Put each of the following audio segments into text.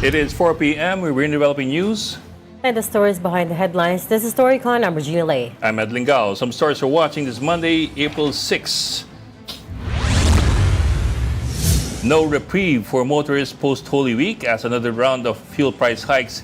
It is 4 p.m. We're in developing news. And the stories behind the headlines. This is StoryCon. I'm Regina Lay. I'm Ed Lingao. Some stories are watching this Monday, April 6. No reprieve for motorists post-Holy Week as another round of fuel price hikes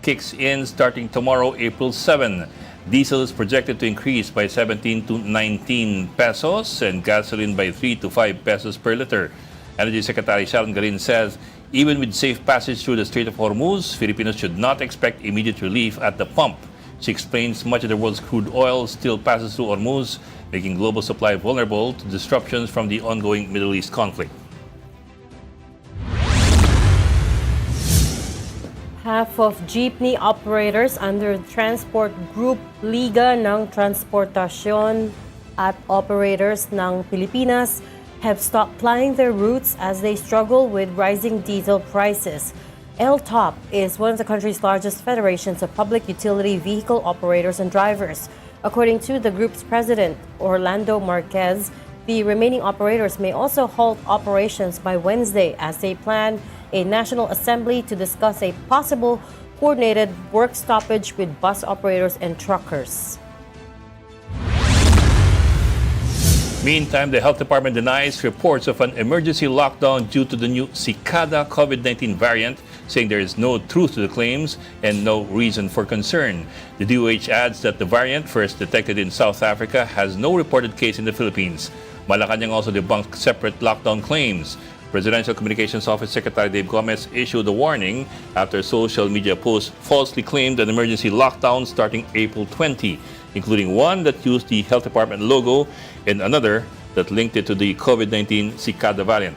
kicks in starting tomorrow, April 7. Diesel is projected to increase by 17 to 19 pesos and gasoline by 3 to 5 pesos per liter. Energy Secretary Sharon Garin says even with safe passage through the Strait of Hormuz, Filipinos should not expect immediate relief at the pump. She explains much of the world's crude oil still passes through Hormuz, making global supply vulnerable to disruptions from the ongoing Middle East conflict. Half of jeepney operators under the Transport Group Liga ng Transportasyon at Operators ng Pilipinas have stopped plying their routes as they struggle with rising diesel prices. LTOP is one of the country's largest federations of public utility vehicle operators and drivers. According to the group's president, Orlando Marquez, the remaining operators may also halt operations by Wednesday as they plan a national assembly to discuss a possible coordinated work stoppage with bus operators and truckers. Meantime, the health department denies reports of an emergency lockdown due to the new Cicada COVID-19 variant, saying there is no truth to the claims and no reason for concern. The DOH adds that the variant, first detected in South Africa, has no reported case in the Philippines. Malacanang also debunked separate lockdown claims. Presidential Communications Office Secretary Dave Gomez issued a warning after social media posts falsely claimed an emergency lockdown starting April 20, including one that used the health department logo and another that linked it to the COVID-19 Cicada variant.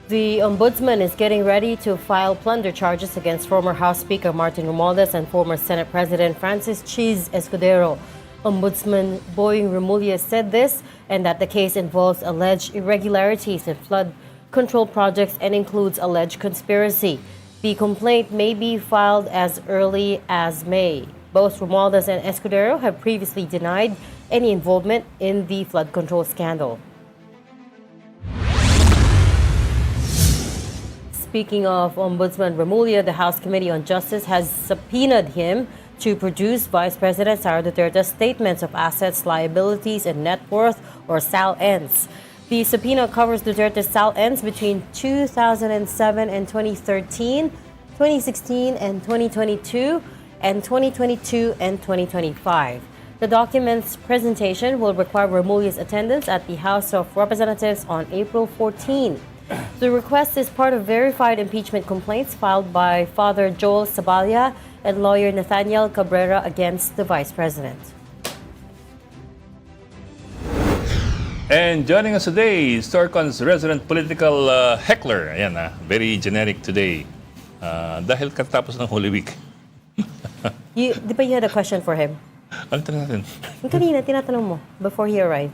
The Ombudsman is getting ready to file plunder charges against former House Speaker Martin Romualdez and former Senate President Francis Cheese Escudero. Ombudsman Boying Remulla said this and that the case involves alleged irregularities in flood control projects and includes alleged conspiracy. The complaint may be filed as early as May. Both Romualdez and Escudero have previously denied any involvement in the flood control scandal. Speaking of Ombudsman Remulla, the House Committee on Justice has subpoenaed him to produce Vice President Sara Duterte's statements of assets, liabilities, and net worth, or SAL-Ns. The subpoena covers Duterte's SAL-Ns between 2007 and 2013, 2016 and 2022, and 2022 and 2025. The document's presentation will require Remulla's attendance at the House of Representatives on April 14. The request is part of verified impeachment complaints filed by Father Joel Sabalia and lawyer Nathaniel Cabrera against the Vice President. And joining us today, StoryCon's resident political heckler. Ayan, very generic today. Dahil katapos ng Holy Week. Di ba you had a question for him? Ano tanong natin? Yung kanina, tinatanong mo, before he arrived.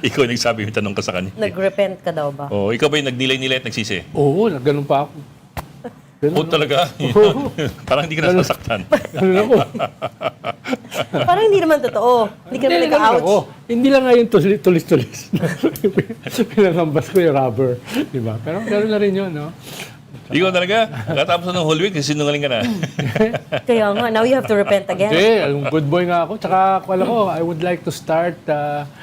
Ikaw nagsabi yung tanong ka sa kanya. Nag-repent ka daw ba? Oh, ikaw ba yung nagdilay-nilay at nagsisi? Oo, ganun pa ako. Oo, talaga? Parang hindi ka nasasaktan. Ganun ako. Parang hindi naman totoo. Hindi ka naman nag-ouch. Hindi lang nga yung tulis-tulis. Pinangambas ko yung rubber. Diba? Pero gano'n na rin yun, no? Ikaw talaga? Katapos ng Holy Week, sinungaling ka na. Kaya nga, now you have to repent again. Okay, good boy nga ako. Tsaka, I would like to start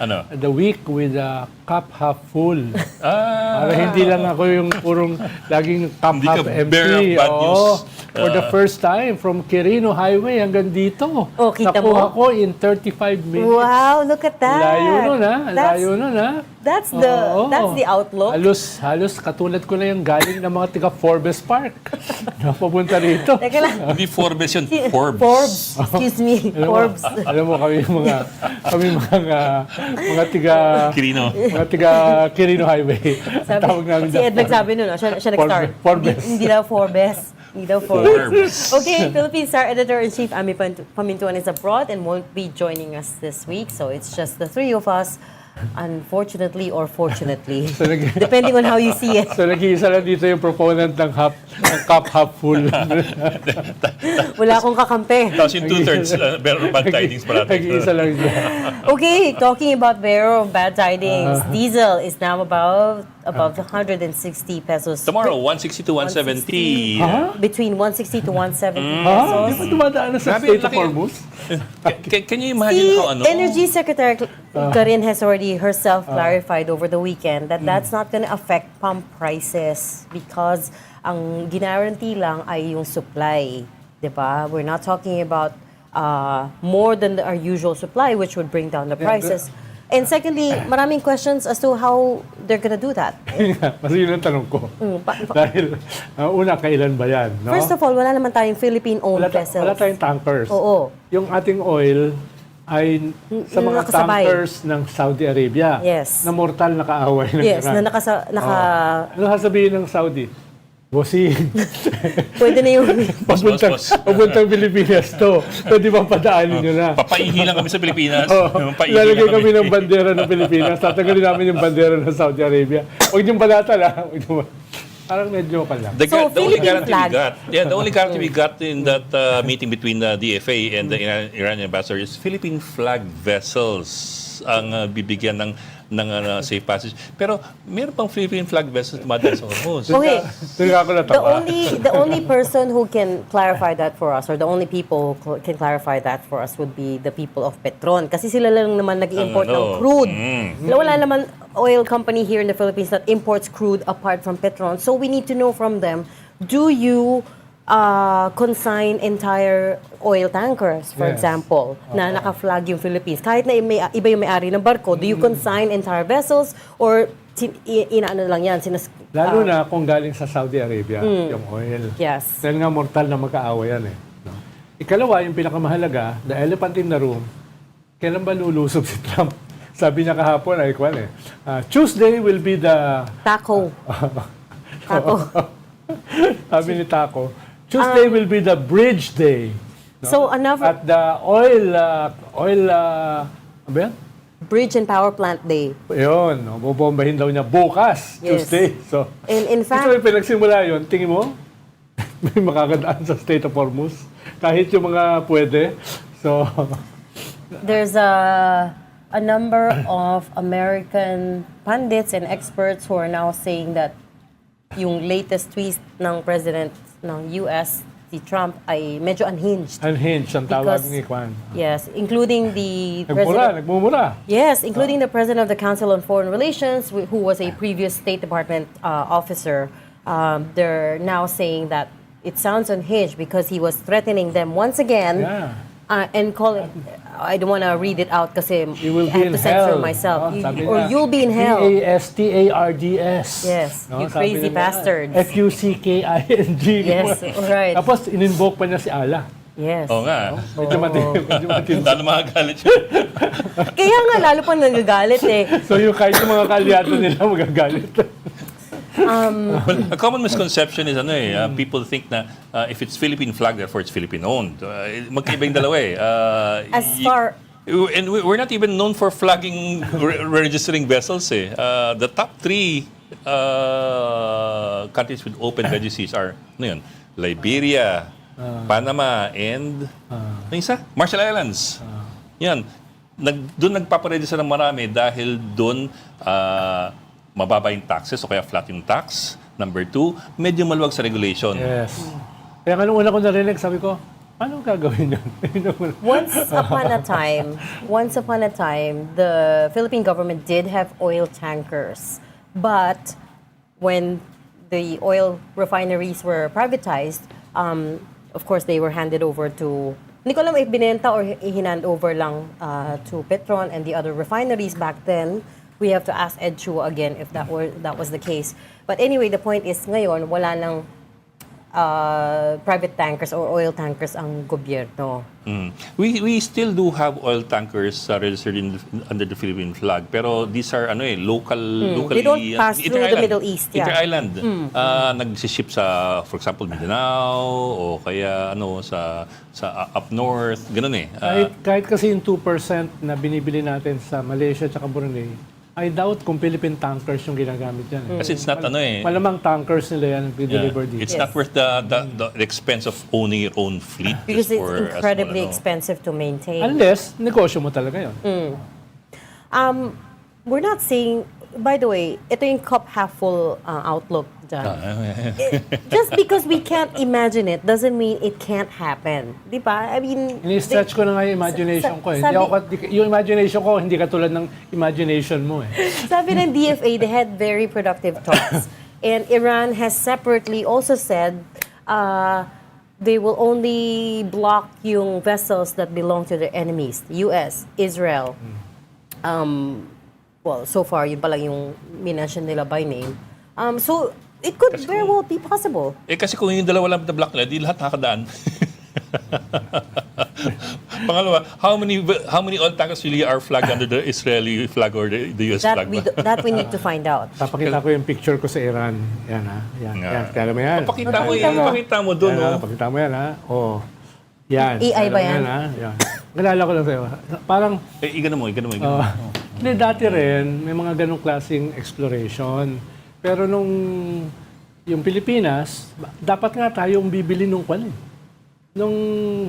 Ano? the week with a cup half full. Ah, Para hindi lang ako yung purong laging cup Hindi half ka empty. bearer of bad news. For the first time, from Quirino Highway hanggang dito. Oh, kita Nakuha mo? ko in 35 minutes. Wow, look at that. Layo nun, ha? Layo nun, ha? That's the outlook. Halos katulad ko na yung galing ng mga tiga Forbes Park. Napapunta rito. Teka lang. hindi Forbes yun, Forbes. Forbes. Excuse me. Forbes. Alam mo kami mga tiga Quirino. mga tiga Quirino Highway. Ang tawag namin Si Ed nagsabi nun, siya nag-start. Forbes. Hindi daw Forbes. Hindi daw Forbes. Okay, Philippine Star Editor-in-Chief Ami Pamintuan is abroad and won't be joining us this week. So it's just the three of us. unfortunately or fortunately, So, depending on how you see it. so nag-iisa lang dito yung proponent ng cup half full. Wala akong kakampi. Tapos yung two-thirds, bad tidings parating. Nag-iisa lang siya. Okay, talking about bearer of bad tidings, diesel is now above 160 pesos. Tomorrow, 160 to 170. Between 160 to 170 Ha? pesos. Di ba dumadaan na sa Grabe, State of laki. Hormuz? Can you imagine The how ano? Energy Secretary Karin has already herself clarified over the weekend that that's not going to affect pump prices because ang guarantee lang ay yung supply. Diba? We're not talking about more than our usual supply, which would bring down the prices. And secondly, maraming questions as to how they're gonna do that. Kasi yun ang tanong ko. Dahil, una, kailan ba yan? No? First of all, wala naman tayong Philippine-owned vessels. Wala tayong tankers. Oo. Yung ating oil ay sa mga Nakasabay. tankers ng Saudi Arabia. Yes. Na mortal na kaaway ng Yes, Iran. na Ano sasabihin ng Saudi? Bossing. pwede na yung... Boss. Papuntang Pilipinas to. Pwede bang padaanin nyo na? Papaihi lang kami sa Pilipinas. Papaihi Lalagay lang kami ng bandera ng Pilipinas. Tatanggalin namin yung bandera ng Saudi Arabia. Huwag niyong balata lang. Parang medyo ka lang. The So, only Philippine guarantee flag. we got, the only guarantee we got in that meeting between the DFA and the Iranian ambassador is Philippine flag vessels ang bibigyan ng safe passage. Pero meron pang Philippine flag vessels dumadaan sa Hormuz. Okay. Doon ako natawa. The only person who can clarify that for us, or the only people who can clarify that for us, would be the people of Petron. Kasi sila lang naman nag-import ng crude. Wala naman oil company here in the Philippines that imports crude apart from Petron. So we need to know from them, do you consign entire oil tankers, for Yes. example, na naka-flag yung Philippines? Kahit na iba yung may-ari ng barko, do you consign entire vessels or inaano lang yan? Lalo na kung galing sa Saudi Arabia, yung oil. Yes. Dahil nga mortal na magkaawa yan eh. No? Ikalawa, yung pinakamahalaga, the elephant in the room, kailan ba lulusob si Trump? Sabi niya kahapon, ay kwan eh, Tuesday will be the... Taco. Taco. Sabi ni Taco, Tuesday will be the bridge day. So another At the oil, ano ba yan? bridge and power plant day. Yun, no, bubombahin daw niya bukas, Yes. Tuesday. So, In ito fact, yung pinagsimula yun, tingin mo, may makakadaan sa State of Hormuz. Kahit yung mga pwede. So, there's a number of American pundits and experts who are now saying that yung latest tweet ng President ng US, si Trump, ay medyo unhinged. unhinged ang tawag Because- ni Kwan. Yes, including the Nagmumura. Yes, including the president of the Council on Foreign Relations, who was a previous State Department officer. They're now saying that it sounds unhinged because he was threatening them once again. Yeah. And calling, I don't want to read it out kasi You will I be have in to censor hell. myself. No? Sabi Or niya, you'll be in hell. P-A-S-T-A-R-D-S. Yes, you Sabi crazy niya, bastards. F-U-C-K-I-N-G. Yes, alright. Tapos, in-invoke pa niya si Allah. Yes. Oo nga. Medyo matindi. Lalo makagalit siya. Kaya nga, lalo pa nagagalit eh. So, yung kahit yung mga kalyado nila magagalit. Well, a common misconception is people think na if it's Philippine flag, therefore it's Philippine-owned. Magkaiba yung dalawa eh. As far... And we're not even known for flagging, registering vessels eh. The top three countries with open registries are, Liberia, Panama, and ano yung isa? Marshall Islands. Yan. Doon nagpaparegister ng marami dahil doon mababa yung taxes o kaya flat yung tax. Number two, medyo maluwag sa regulation. Yes. Kaya nga nung una ko narinig, sabi ko, paano gagawin yun? Once upon a time, the Philippine government did have oil tankers. But when the oil refineries were privatized, of course, they were handed over to, hindi ko alam if binenta or hinand over lang to Petron and the other refineries back then. We have to ask Ed Chua again if that was the case. But anyway, the point is ngayon, wala nang private tankers or oil tankers ang gobyerno. We still do have oil tankers registered under the Philippine flag, pero these are locally They don't pass through the inter-island. Middle East, yeah. Inter-island. Nagsiship sa, for example, Mindanao o kaya sa up north, ganun eh. Kahit kasi yung 2% na binibili natin sa Malaysia at Brunei, I doubt kung Philippine tankers yung ginagamit yan. Kasi it's not Malamang tankers nila yan nag-deliver dito. It's not worth the expense of owning your own fleet. Because just it's for a incredibly small, expensive to maintain. Unless, negosyo mo talaga yun. We're not saying, by the way, ito yung cup half full outlook dyan. Just because we can't imagine it doesn't mean it can't happen. Di ba? I mean, Ini-stretch ko na nga yung imagination ko. Yung imagination ko, hindi katulad ng imagination mo eh. sabi ng DFA, they had very productive talks. And Iran has separately also said they will only block yung vessels that belong to their enemies, the US, Israel. Well, so far, yun pa lang yung minention nila by name. So, it could very well be possible. kasi kung yung dalawa lang na block nila, di lahat nakakadaan. Pangalawa, how many oil tankers really are flagged under the Israeli flag or the US flag? That we need to find out. Papakita ko yung picture ko sa Iran. Yan ha. Yan. Kaya mo yan. Papakita mo doon. Pakita mo yan ha. Oh. Yan. AI ba yan? Yan. Nalala ko lang sa'yo. Parang, Igano mo. hindi, dati rin, may mga ganong klaseng exploration. Pero yung Pilipinas, dapat nga tayong bibili nung nung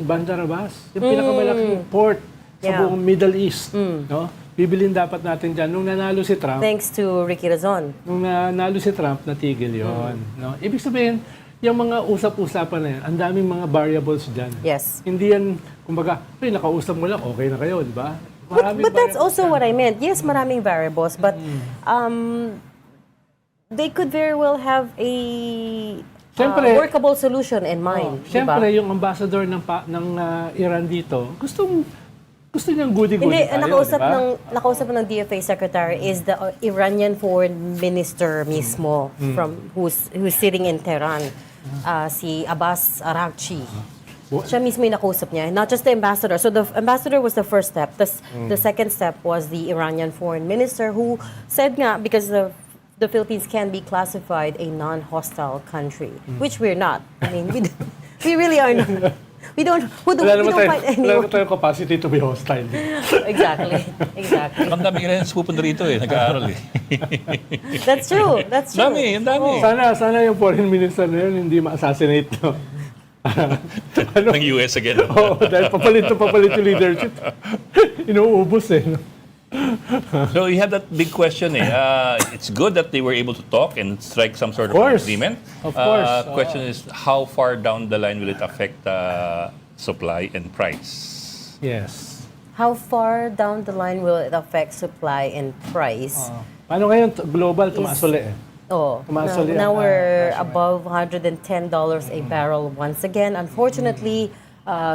Bandar Abbas, yung pinakamalaking port sa buong Middle East. No? Bibilin dapat natin dyan. Nung nanalo si Trump, Thanks to Ricky Razon. nung nanalo si Trump, natigil yon. No? Ibig sabihin, yung mga usap-usapan na yan, ang daming mga variables dyan. Yes. Hindi yan, kumbaga, nakausap mo lang, okay na kayo, di ba? But that's also what I meant. Yes, maraming variables, but they could very well have a workable solution in mind. Siyempre, yung ambassador ng Iran dito, gusto niyang goody-goody Hindi, tayo, di ba? nakausap ng DFA secretary is the Iranian foreign minister mismo from who's sitting in Tehran, si Abbas Araghchi. Siya mismo yung nakausap niya, not just the ambassador. So the ambassador was the first step. The second step was the Iranian foreign minister who said nga, because the Philippines can be classified a non-hostile country, which we're not. I mean, we really are not. We don't find anyone. Wala naman tayong capacity to be hostile. Exactly. Ang dami Iranians pupunta rito nag-aaral That's true. Ang dami. Sana yung foreign minister na yun hindi ma-assassinate, no? Ng US again. Dahil papalit yung leadership. Inuubos no? So you have that big question it's good that they were able to talk and strike some sort of agreement. Of course. Question is, how far down the line will it affect supply and price? Yes. How far down the line will it affect supply and price? Paano ngayon, global, tumaas ulit Now we're above $110 a barrel once again. Unfortunately,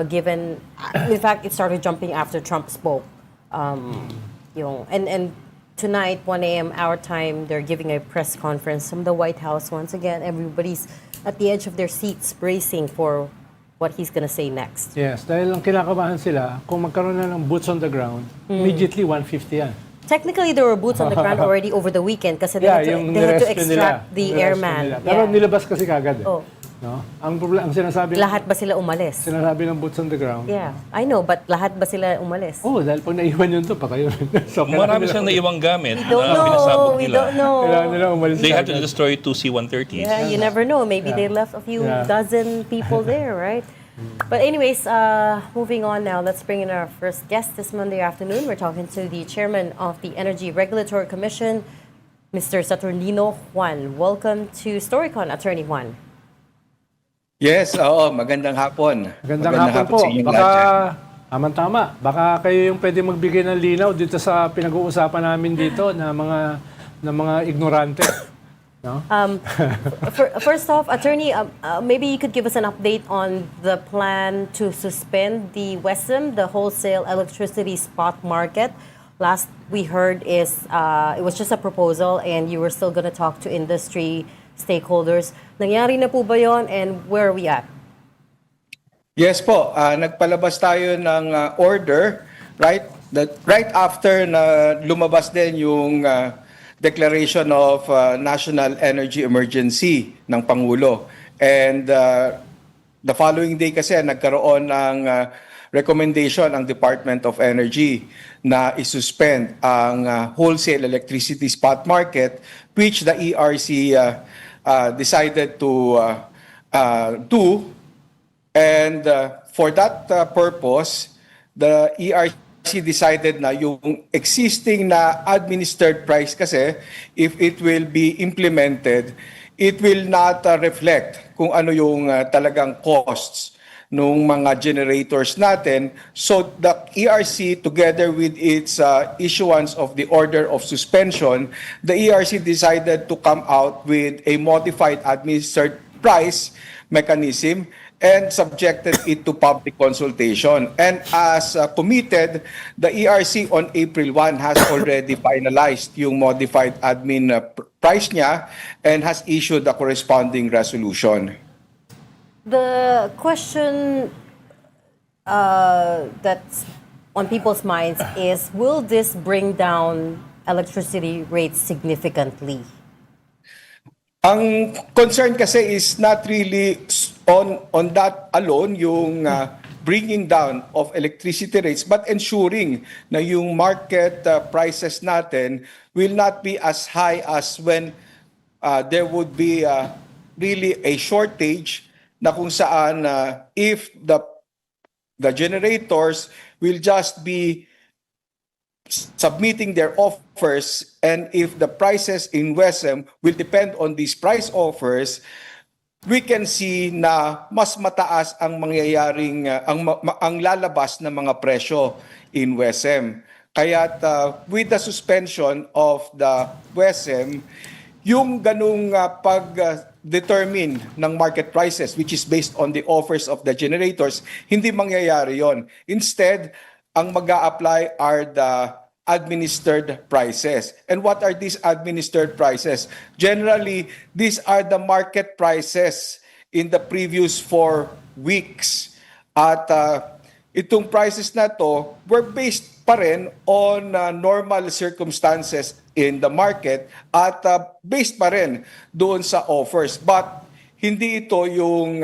given, in fact, it started jumping after Trump spoke. And tonight, 1 a.m. our time, they're giving a press conference from the White House once again. Everybody's at the edge of their seats bracing for what he's gonna say next. Yes, dahil ang kinakabahan sila, kung magkaroon na ng boots on the ground, immediately 150 yan. Technically, there were boots on the ground already over the weekend kasi they had to extract the airman. Pero nilabas kasi kagad No? Ang sinasabi lahat ba sila umalis? Sinasabi ng boots on the ground. Yeah, I know, but lahat ba sila umalis? Dahil pag naiwan yun pa kayo. So, Marami silang naiwang gamit We don't know. Kailangan nila umalis They had to agad. destroy 2 C-130s. Yeah, you never know. Maybe they left a few dozen people there, right? But anyways, moving on now, let's bring in our first guest this Monday afternoon. We're talking to the chairman of the Energy Regulatory Commission, Mr. Saturnino Juan. Welcome to Storycon, Attorney Juan. Yes, magandang hapon. Magandang hapon po. sa inyong Baka, lahat dyan. tama. Baka kayo yung pwede magbigay ng linaw dito sa pinag-uusapan namin dito na mga ignorante. No? First off, Attorney, maybe you could give us an update on the plan to suspend the WESM, the wholesale electricity spot market. Last we heard is it was just a proposal and you were still going to talk to industry stakeholders. Nangyari na po ba yon and where are we at? Yes po, nagpalabas tayo ng order right after na lumabas din yung declaration of national energy emergency ng Pangulo. And the following day kasi nagkaroon ng recommendation ang Department of Energy na isuspend ang wholesale electricity spot market, which the ERC decided to do. And for that purpose, the ERC decided na yung existing na administered price kasi, if it will be implemented, it will not reflect kung ano yung talagang costs ng mga generators natin. So the ERC, together with its issuance of the order of suspension, the ERC decided to come out with a modified administered price mechanism and subjected it to public consultation. And as committed, the ERC on April 1 has already finalized yung modified admin price niya and has issued the corresponding resolution. The question that's on people's minds is, will this bring down electricity rates significantly? Ang concern kasi is not really on that alone, yung bringing down of electricity rates, but ensuring na yung market prices natin will not be as high as when there would be really a shortage, na kung saan if the generators will just be submitting their offers, and if the prices in WESM will depend on these price offers, we can see na mas mataas ang mangyayaring ang lalabas na mga presyo in WESM. Kaya with the suspension of the WESM, yung ganung pag-determine ng market prices, which is based on the offers of the generators, hindi mangyayari yon. Instead, ang mag-a-apply are the administered prices. And what are these administered prices? Generally, these are the market prices in the previous 4 weeks. At itong prices na to were based pa rin on normal circumstances in the market at based pa rin doon sa offers. But hindi ito yung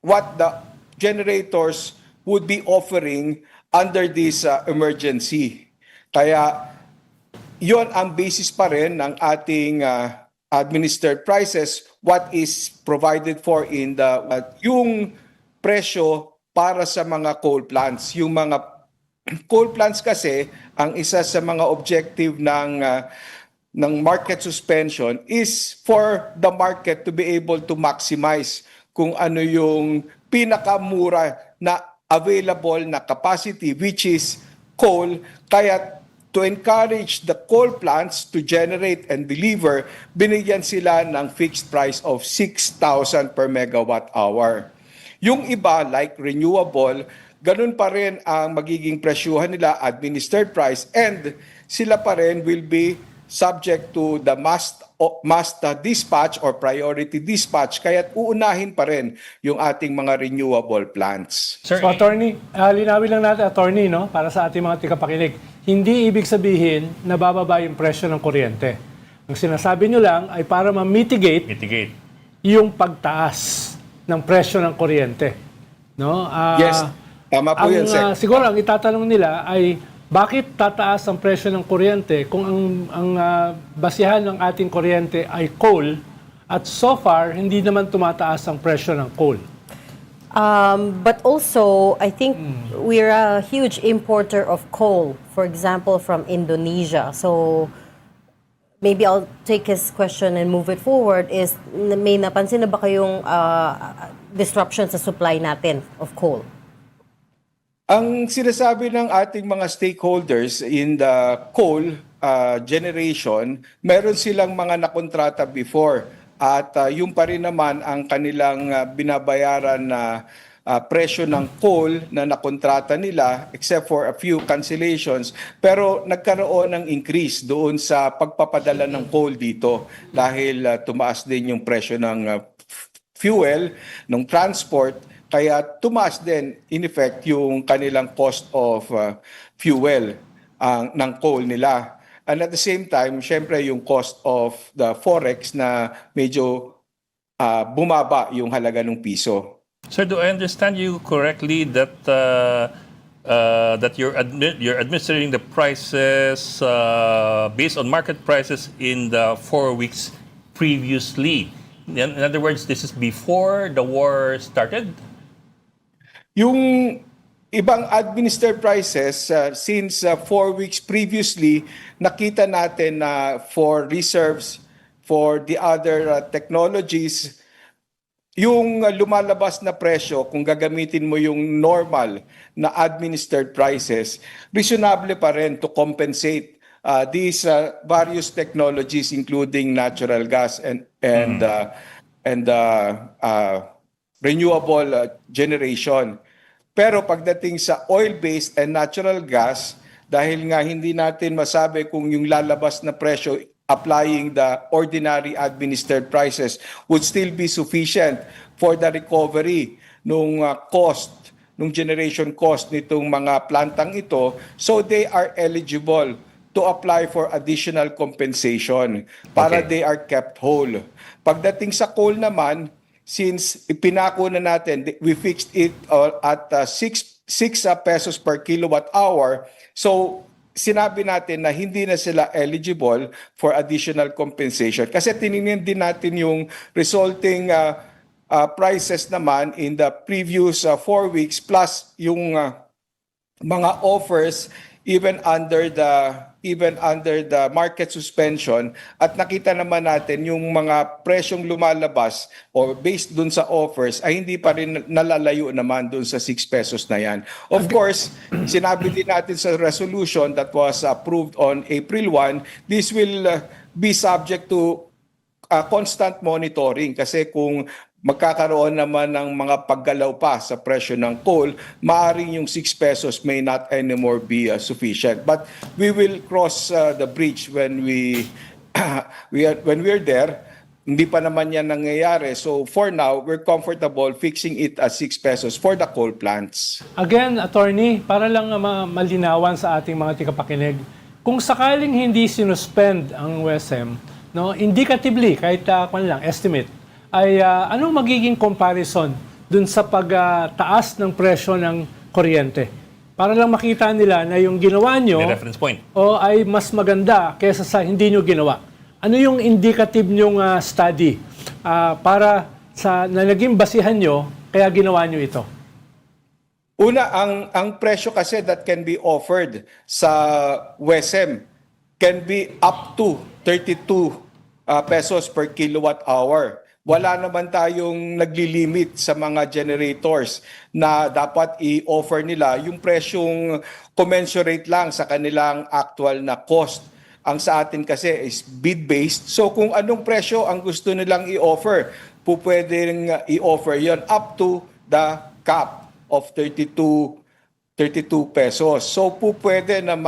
what the generators would be offering under this emergency. Kaya yon ang basis pa rin ng ating administered prices, what is provided for in the yung presyo para sa mga coal plants. Yung mga coal plants kasi, ang isa sa mga objective ng market suspension is for the market to be able to maximize kung ano yung pinakamura na available na capacity, which is coal. Kaya to encourage the coal plants to generate and deliver, binigyan sila ng fixed price of 6,000 per megawatt hour. Yung iba, like renewable, ganun pa rin ang magiging presyuhan nila, administered price, and sila pa rin will be subject to the must dispatch or priority dispatch, kaya't uunahin pa rin yung ating mga renewable plants. So, attorney, linawin lang natin, attorney, no, para sa ating mga tikapakinig. Hindi ibig sabihin na bababa yung presyo ng kuryente. Ang sinasabi nyo lang ay para ma-mitigate yung pagtaas ng presyo ng kuryente. No? Yes, tama po yun, sir. Siguro ang itatanong nila ay, bakit tataas ang presyo ng kuryente kung ang basihan ng ating kuryente ay coal at so far hindi naman tumataas ang presyo ng coal? But also, I think we're a huge importer of coal, for example, from Indonesia. So maybe I'll take his question and move it forward, is may napansin na ba kayong disruption sa supply natin of coal? Ang sinasabi ng ating mga stakeholders in the coal generation, meron silang mga nakontrata before at yung pa rin naman ang kanilang binabayaran na presyo ng coal na nakontrata nila except for a few cancellations, pero nagkaroon ng increase doon sa pagpapadala ng coal dito dahil tumaas din yung presyo ng fuel, ng transport, kaya tumaas din in effect yung kanilang cost of fuel ng coal nila. And at the same time, syempre yung cost of the forex na medyo bumaba yung halaga ng piso. Sir, do I understand you correctly that that you're administering the prices based on market prices in the 4 weeks previously? In other words, this is before the war started? Yung ibang administered prices, since 4 weeks previously, nakita natin na for reserves, for the other technologies, yung lumalabas na presyo, kung gagamitin mo yung normal na administered prices, reasonable pa rin to compensate these various technologies including natural gas and renewable generation. Pero pagdating sa oil-based and natural gas, dahil nga hindi natin masabi kung yung lalabas na presyo applying the ordinary administered prices would still be sufficient for the recovery nung cost, nung generation cost nitong mga plantang ito, so they are eligible to apply for additional compensation para they are kept whole. Pagdating sa coal naman, since ipinako na natin, we fixed it at 6 pesos per kilowatt hour. So, sinabi natin na hindi na sila eligible for additional compensation. Kasi tinignan din natin yung resulting prices naman in the previous 4 weeks plus yung mga offers even under the market suspension, at nakita naman natin yung mga presyong lumalabas or based dun sa offers ay hindi pa rin nalalayo naman dun sa 6 pesos na yan. Of course, sinabi din natin sa resolution that was approved on April 1, this will be subject to constant monitoring, kasi kung magkakaroon naman ng mga paggalaw pa sa presyo ng coal, maaring yung 6 pesos may not anymore be sufficient. But we will cross the bridge when we're there. Hindi pa naman yan nangyayari. So for now, we're comfortable fixing it at 6 pesos for the coal plants. Again, attorney, para lang malinawan sa ating mga tikapakinig, kung sakaling hindi sinuspend ang WESM, no, indicatively, kahit estimate, ay anong magiging comparison dun sa pagtaas ng presyo ng kuryente? Para lang makita nila na yung ginawa nyo The reference point. ay mas maganda kaysa sa hindi nyo ginawa. Ano yung indicative nyong study para sa na naging basihan nyo kaya ginawa nyo ito? Una, ang presyo kasi that can be offered sa WESM can be up to 32 pesos per kilowatt hour. Wala naman tayong naglilimit sa mga generators na dapat i-offer nila yung presyong commensurate lang sa kanilang actual na cost. Ang sa atin kasi is bid-based. So kung anong presyo ang gusto nilang i-offer, pwedeng i-offer yon up to the cap of 32 pesos. So pwede na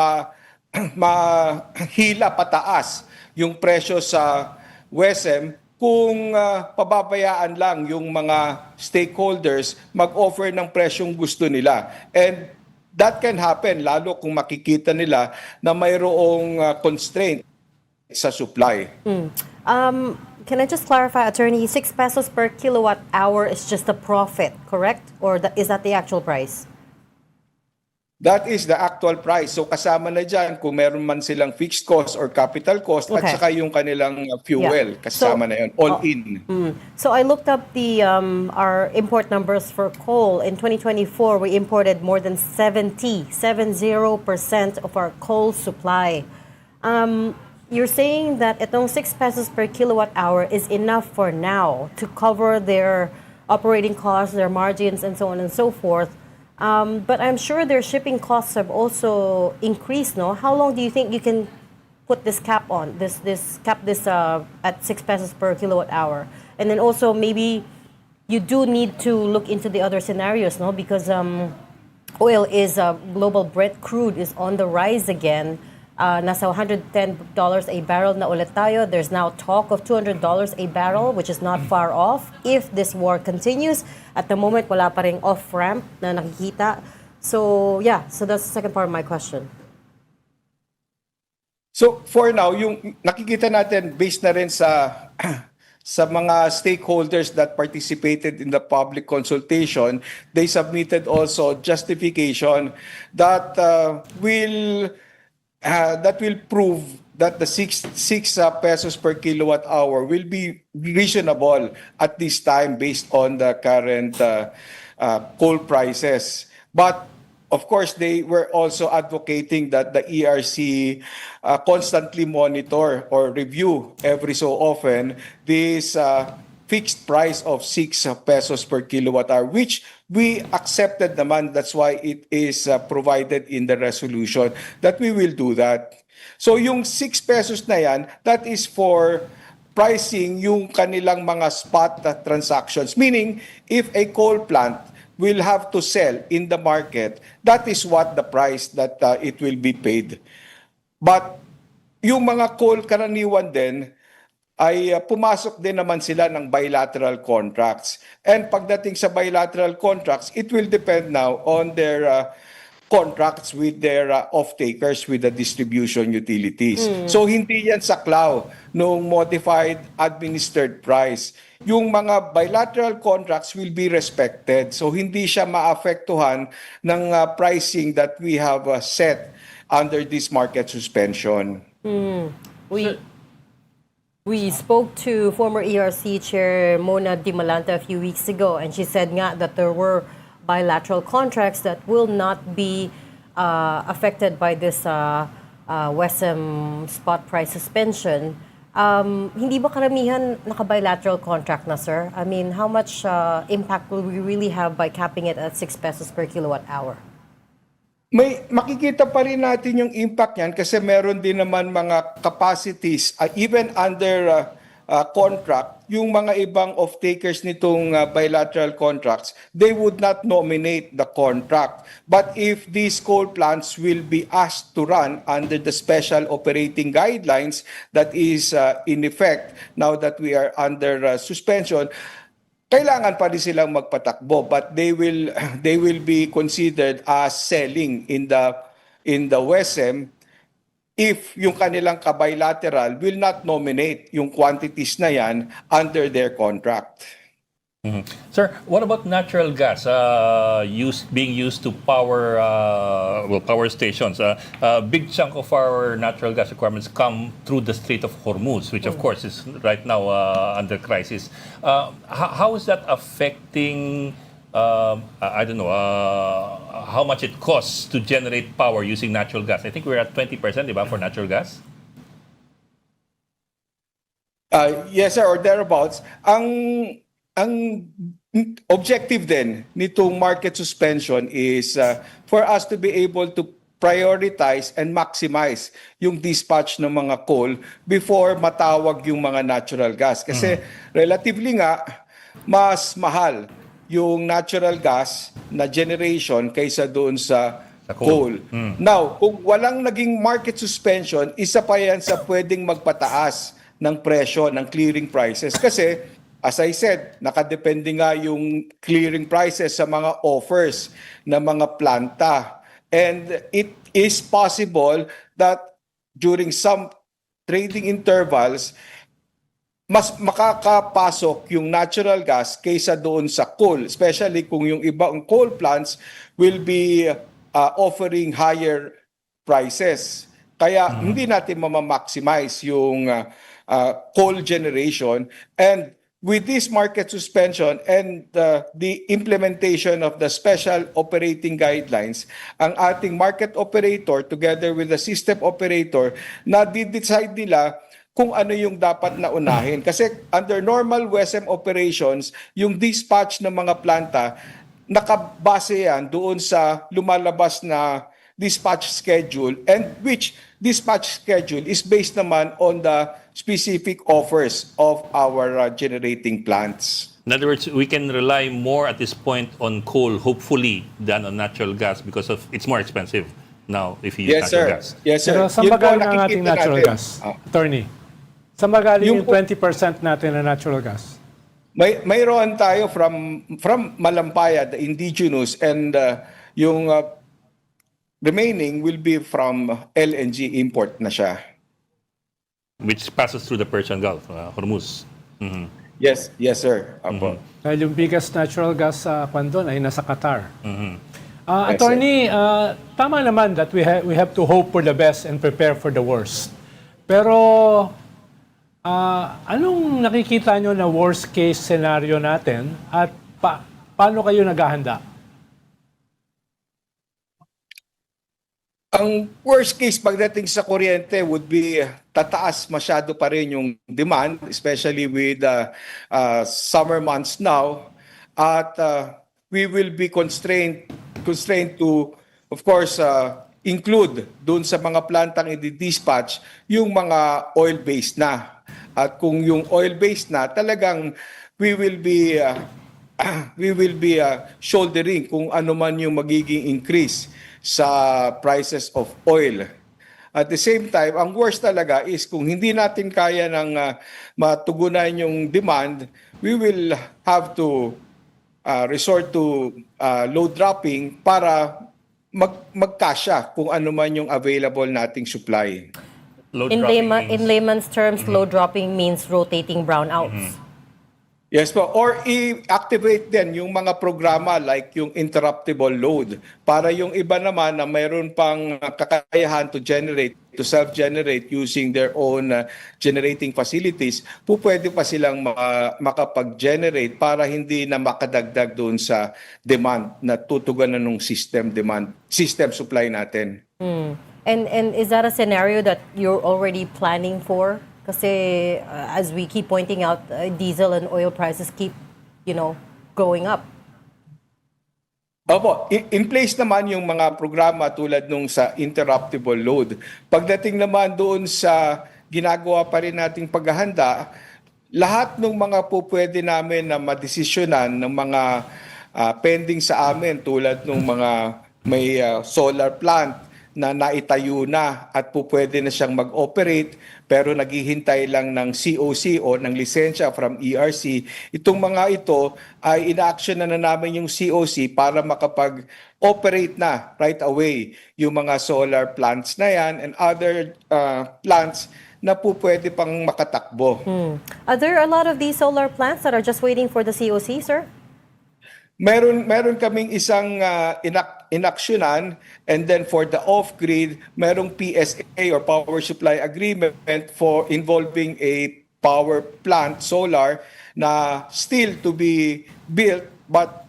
mahila pataas yung presyo sa WESM kung pababayaan lang yung mga stakeholders mag-offer ng presyong gusto nila. And that can happen lalo kung makikita nila na mayroong constraint sa supply. Can I just clarify, Attorney, 6 pesos per kilowatt hour is just the profit, correct? Or is that the actual price? That is the actual price. So kasama na dyan kung meron man silang fixed cost or capital cost at Okay. saka yung kanilang fuel. Kasama na yun. All in. So I looked up our import numbers for coal. In 2024, we imported more than 70% of our coal supply. You're saying that itong 6 pesos per kilowatt hour is enough for now to cover their operating costs, their margins, and so on and so forth. But I'm sure their shipping costs have also increased, no? How long do you think you can put this cap on, this at 6 pesos per kilowatt hour? And then also maybe you do need to look into the other scenarios, no? Because oil is global Brent crude is on the rise again. Nasa $110 a barrel na ulit tayo. There's now talk of $200 a barrel, which is not far off if this war continues. At the moment, wala pa ring off-ramp na nakikita. So, yeah. So that's the second part of my question. So for now, yung nakikita natin based na rin sa sa mga stakeholders that participated in the public consultation, they submitted also justification that will prove that the 6 pesos per kilowatt hour will be reasonable at this time based on the current coal prices. But of course, they were also advocating that the ERC constantly monitor or review every so often this fixed price of 6 pesos per kilowatt hour, which we accepted naman. That's why it is provided in the resolution that we will do that. So yung 6 pesos na yan, that is for pricing yung kanilang mga spot transactions. Meaning, if a coal plant will have to sell in the market, that is what the price that it will be paid. But yung mga coal karaniwan din ay pumasok din naman sila ng bilateral contracts. And pagdating sa bilateral contracts, it will depend now on their contracts with their off-takers with the distribution utilities. So hindi yan saklaw nung modified administered price. Yung mga bilateral contracts will be respected. So hindi siya maapektuhan ng pricing that we have set under this market suspension. We spoke to former ERC Chair Mona Dimalanta a few weeks ago, and she said nga that there were bilateral contracts that will not be affected by this WESM spot price suspension. Hindi ba karamihan naka-bilateral contract na, sir? I mean, how much impact will we really have by capping it at 6 pesos per kilowatt hour? May makikita pa rin natin yung impact niyan kasi meron din naman mga capacities even under contract, yung mga ibang off-takers nitong bilateral contracts, they would not nominate the contract. But if these coal plants will be asked to run under the special operating guidelines that is in effect now that we are under suspension, kailangan pa rin silang magpatakbo, but they will be considered as selling in the WESM if yung kanilang kabilateral will not nominate yung quantities na yan under their contract. Sir, what about natural gas being used to power power stations? A big chunk of our natural gas requirements come through the Strait of Hormuz, which of course is right now under crisis. How is that affecting? I don't know how much it costs to generate power using natural gas. I think we're at 20%, diba, for natural gas? Yes, sir, or thereabouts. Ang objective din nitong market suspension is for us to be able to prioritize and maximize yung dispatch ng mga coal before matawag yung mga natural gas. Kasi relatively nga, mas mahal yung natural gas na generation kaysa doon sa coal. Now, kung walang naging market suspension, isa pa yan sa pwedeng magpataas ng presyo ng clearing prices. Kasi, as I said, nakadepende nga yung clearing prices sa mga offers ng mga planta. And it is possible that during some trading intervals, mas makakapasok yung natural gas kaysa doon sa coal, especially kung yung ibang coal plants will be offering higher prices. Kaya hindi natin mamamaximize yung coal generation. And with this market suspension and the implementation of the special operating guidelines, ang ating market operator together with the system operator na di-decide nila kung ano yung dapat na unahin. Kasi under normal WESM operations, yung dispatch ng mga planta, nakabase yan doon sa lumalabas na dispatch schedule, and which dispatch schedule is based naman on the specific offers of our generating plants. In other words, we can rely more at this point on coal, hopefully, than on natural gas because of it's more expensive now if you use Yes, natural sir. gas. Yes, sir. Pero saan Yun ba po galing ang ating nakikita natural natin. gas? Attorney, saan ba galing Yung yung 20% natin na natural gas? Mayroon tayo from Malampaya, the indigenous, and yung remaining will be from LNG import na siya. Which passes through the Persian Gulf, Hormuz. Mhm. Yes, yes sir. Apo. Dahil yung biggest natural gas sa Kwandon ay nasa Qatar. Mhm. Attorney, tama naman that we have to hope for the best and prepare for the worst. Pero anong nakikita nyo na worst case scenario natin at paano kayo naghahanda? Ang worst case pagdating sa kuryente would be tataas masyado pa rin yung demand, especially with summer months now. At we will be constrained to, of course, include dun sa mga plantang i-dispatch yung mga oil-based na. At kung yung oil-based na, talagang we will be shouldering kung ano man yung magiging increase sa prices of oil. At the same time, ang worst talaga is kung hindi natin kaya ng matugunan yung demand, we will have to resort to load dropping para magkasya kung ano man yung available nating supply. Load In, dropping means- in layman's terms, load dropping means rotating brownouts. Yes po. Or i-activate din yung mga programa like yung interruptible load para yung iba naman na mayroon pang kakayahan to self-generate using their own generating facilities, pwede pa silang makapag-generate para hindi na makadagdag doon sa demand na tutugunan ng system supply natin. And is that a scenario that you're already planning for? Kasi as we keep pointing out, diesel and oil prices keep, going up. Opo, in place naman yung mga programa tulad nung sa interruptible load. Pagdating naman doon sa ginagawa pa rin nating paghahanda, lahat ng mga pwede namin na madesisyonan ng mga pending sa amin tulad ng mga may solar plant na naitayo na at pwede na siyang mag-operate pero naghihintay lang ng COC o ng lisensya from ERC. Itong mga ito ay ina-action na namin yung COC para makapag-operate na right away yung mga solar plants na yan and other plants na pwede pang makatakbo. Are there a lot of these solar plants that are just waiting for the COC, sir? Meron kaming isang inaksyonan, and then for the off-grid, merong PSA or Power Supply Agreement for involving a power plant, solar, na still to be built, but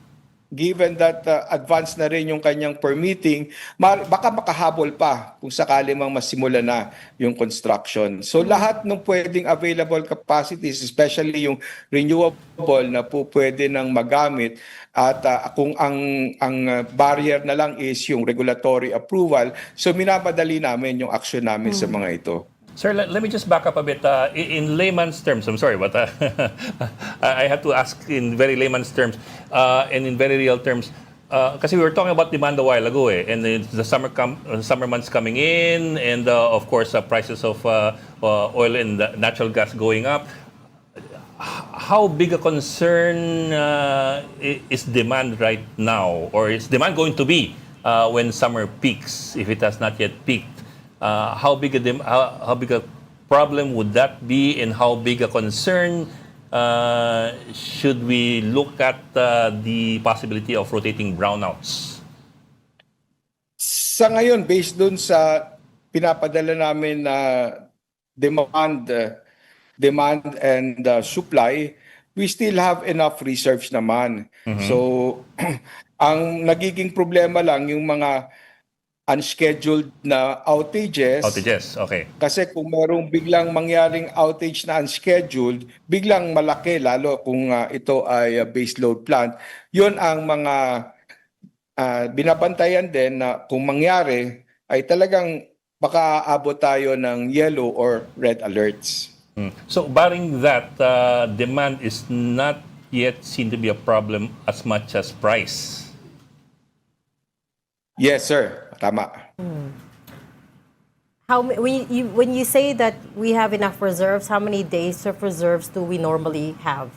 given that advanced na rin yung kanyang permitting, baka makahabol pa kung sakali mang masimula na yung construction. So lahat ng pwedeng available capacities, especially yung renewable na pwede nang magamit, at kung ang barrier na lang is yung regulatory approval, so minamadali namin yung action namin sa mga ito. Sir, let me just back up a bit. In layman's terms, I'm sorry, but I have to ask in very layman's terms and in very real terms. Kasi we were talking about demand a while ago, and the summer months coming in, and of course, prices of oil and natural gas going up. How big a concern is demand right now, or is demand going to be when summer peaks, if it has not yet peaked? How big a problem would that be, and how big a concern should we look at the possibility of rotating brownouts? Sa ngayon, based dun sa pinapadala namin na demand and supply, we still have enough reserves naman. So, ang nagiging problema lang yung mga unscheduled na outages. Outages, okay. Kasi kung merong biglang mangyaring outage na unscheduled, biglang malaki, lalo kung ito ay base load plant, yun ang mga binabantayan din na kung mangyari ay talagang baka aabot tayo ng yellow or red alerts. So barring that, demand is not yet seen to be a problem as much as price. Yes, sir. Tama. When you say that we have enough reserves, how many days of reserves do we normally have?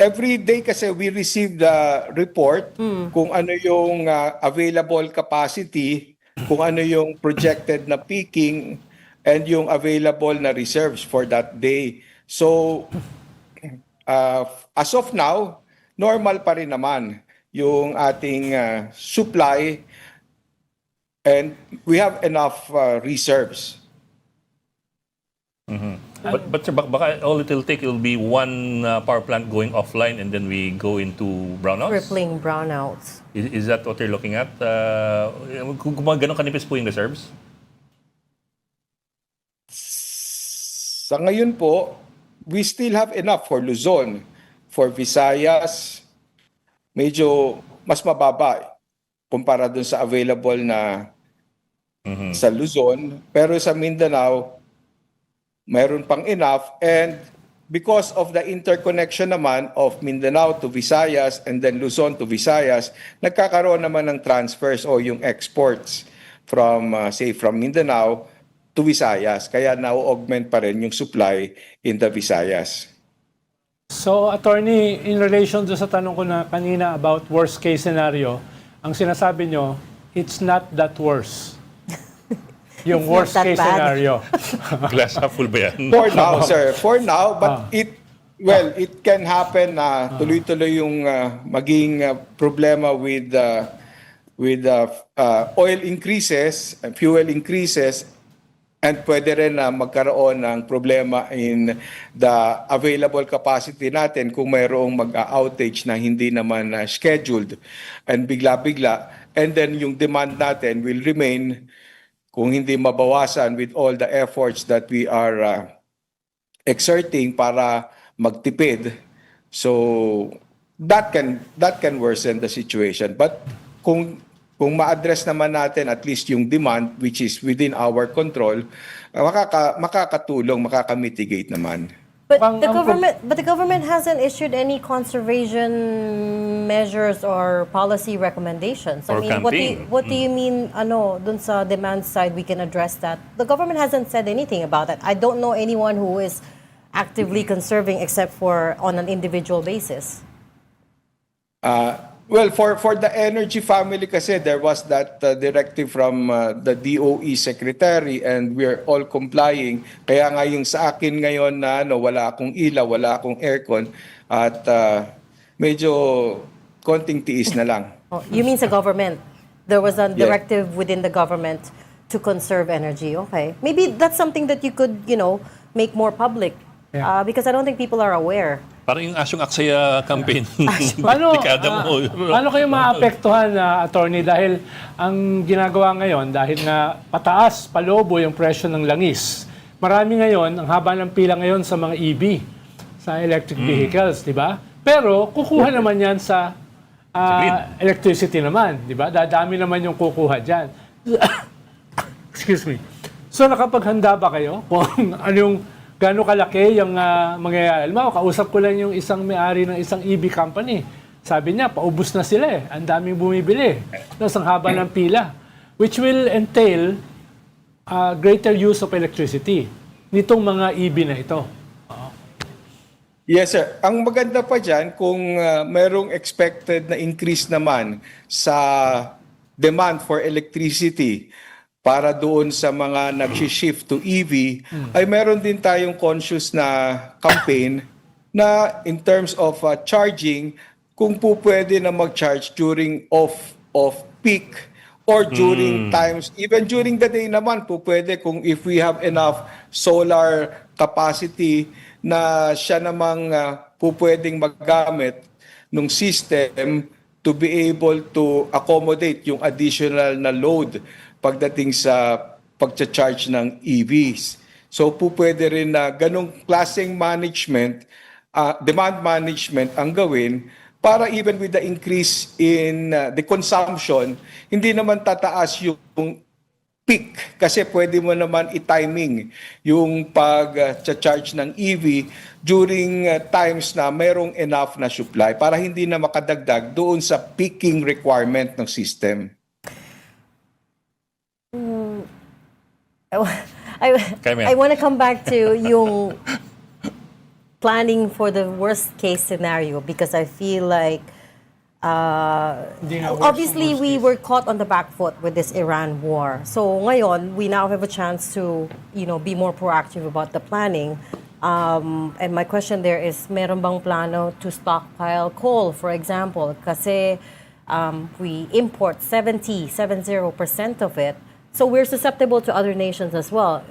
Every day kasi we receive the report kung ano yung available capacity, kung ano yung projected na peaking, and yung available na reserves for that day. So, as of now, normal pa rin naman yung ating supply and we have enough reserves. But sir, baka all it'll take will be one power plant going offline and then we go into brownouts? Crippling brownouts. Is that what you're looking at? Kung ganun kanipis po yung reserves? Sa ngayon po, we still have enough for Luzon. For Visayas, medyo mas mababa kumpara dun sa available na sa Luzon. Pero sa Mindanao, mayroon pang enough. And because of the interconnection naman of Mindanao to Visayas and then Luzon to Visayas, nagkakaroon naman ng transfers o yung exports from, say, from Mindanao to Visayas. Kaya na-augment pa rin yung supply in the Visayas. So, attorney, in relation to sa tanong ko na kanina about worst case scenario, ang sinasabi nyo, it's not that worse. Yung It's not worst that case bad. scenario. Glass half full ba yan? For now, sir. For now, but it can happen na tuloy-tuloy yung maging problema with oil increases, fuel increases, and pwede rin na magkaroon ng problema in the available capacity natin kung mayroong mag-outage na hindi naman scheduled and bigla-bigla. And then yung demand natin will remain kung hindi mabawasan with all the efforts that we are exerting para magtipid. So that can worsen the situation. But kung ma-address naman natin at least yung demand which is within our control, makakatulong, makakamitigate naman. But Ang- the government hasn't issued any conservation measures or policy recommendations. Or campaign. What do you mean? Dun sa demand side, we can address that. The government hasn't said anything about that. I don't know anyone who is actively conserving except for on an individual basis. Well, for the energy family kasi, there was that directive from the DOE secretary and we're all complying. Kaya nga yung sa akin ngayon na wala akong ilaw, wala akong aircon at medyo konting tiis na lang. Oh, you mean sa government? There was a Yes. directive within the government to conserve energy. Okay. Maybe that's something that you could, make more public. Yeah. Because I don't think people are aware. Parang yung Asyong Aksaya campaign. Paano, Dekada mo. paano kayo maapektuhan, attorney, dahil ang ginagawa ngayon, dahil na pataas, palobo yung presyo ng langis, marami ngayon, ang haba ng pila ngayon sa mga EV, sa electric vehicles, di ba? Pero kukuha naman yan sa electricity naman, di ba? Dadami naman yung kukuha dyan. Excuse me. So nakapaghanda ba kayo kung anong gaano kalaki yung mangyayari? Alam mo, kausap ko lang yung isang may-ari ng isang EV company. Sabi niya, paubos na sila eh. Ang daming bumibili. Tapos ang haba ng pila. Which will entail greater use of electricity nitong mga EV na ito. Yes, sir. Ang maganda pa dyan, kung merong expected na increase naman sa demand for electricity para doon sa mga nag-shift to EV, ay meron din tayong conscious na campaign na in terms of charging, kung po pwede na mag-charge during off-peak or during times, even during the day naman po pwede kung if we have enough solar capacity na siya namang po pwedeng maggamit ng system to be able to accommodate yung additional na load pagdating sa pagcha-charge ng EVs. So po pwede rin na ganong klaseng management, demand management ang gawin para even with the increase in the consumption, hindi naman tataas yung peak kasi pwede mo naman i-timing yung pag-charge ng EV during times na mayroong enough na supply para hindi na makadagdag doon sa peaking requirement ng system. I want to come back to yung planning for the worst case scenario because I feel like Hindi nga worst obviously worst we case. were caught on the back foot with this Iran war. So ngayon, we now have a chance to, be more proactive about the planning. And my question there is, meron bang plano to stockpile coal, for example? Kasi we import 70% of it. So we're susceptible to other nations as well.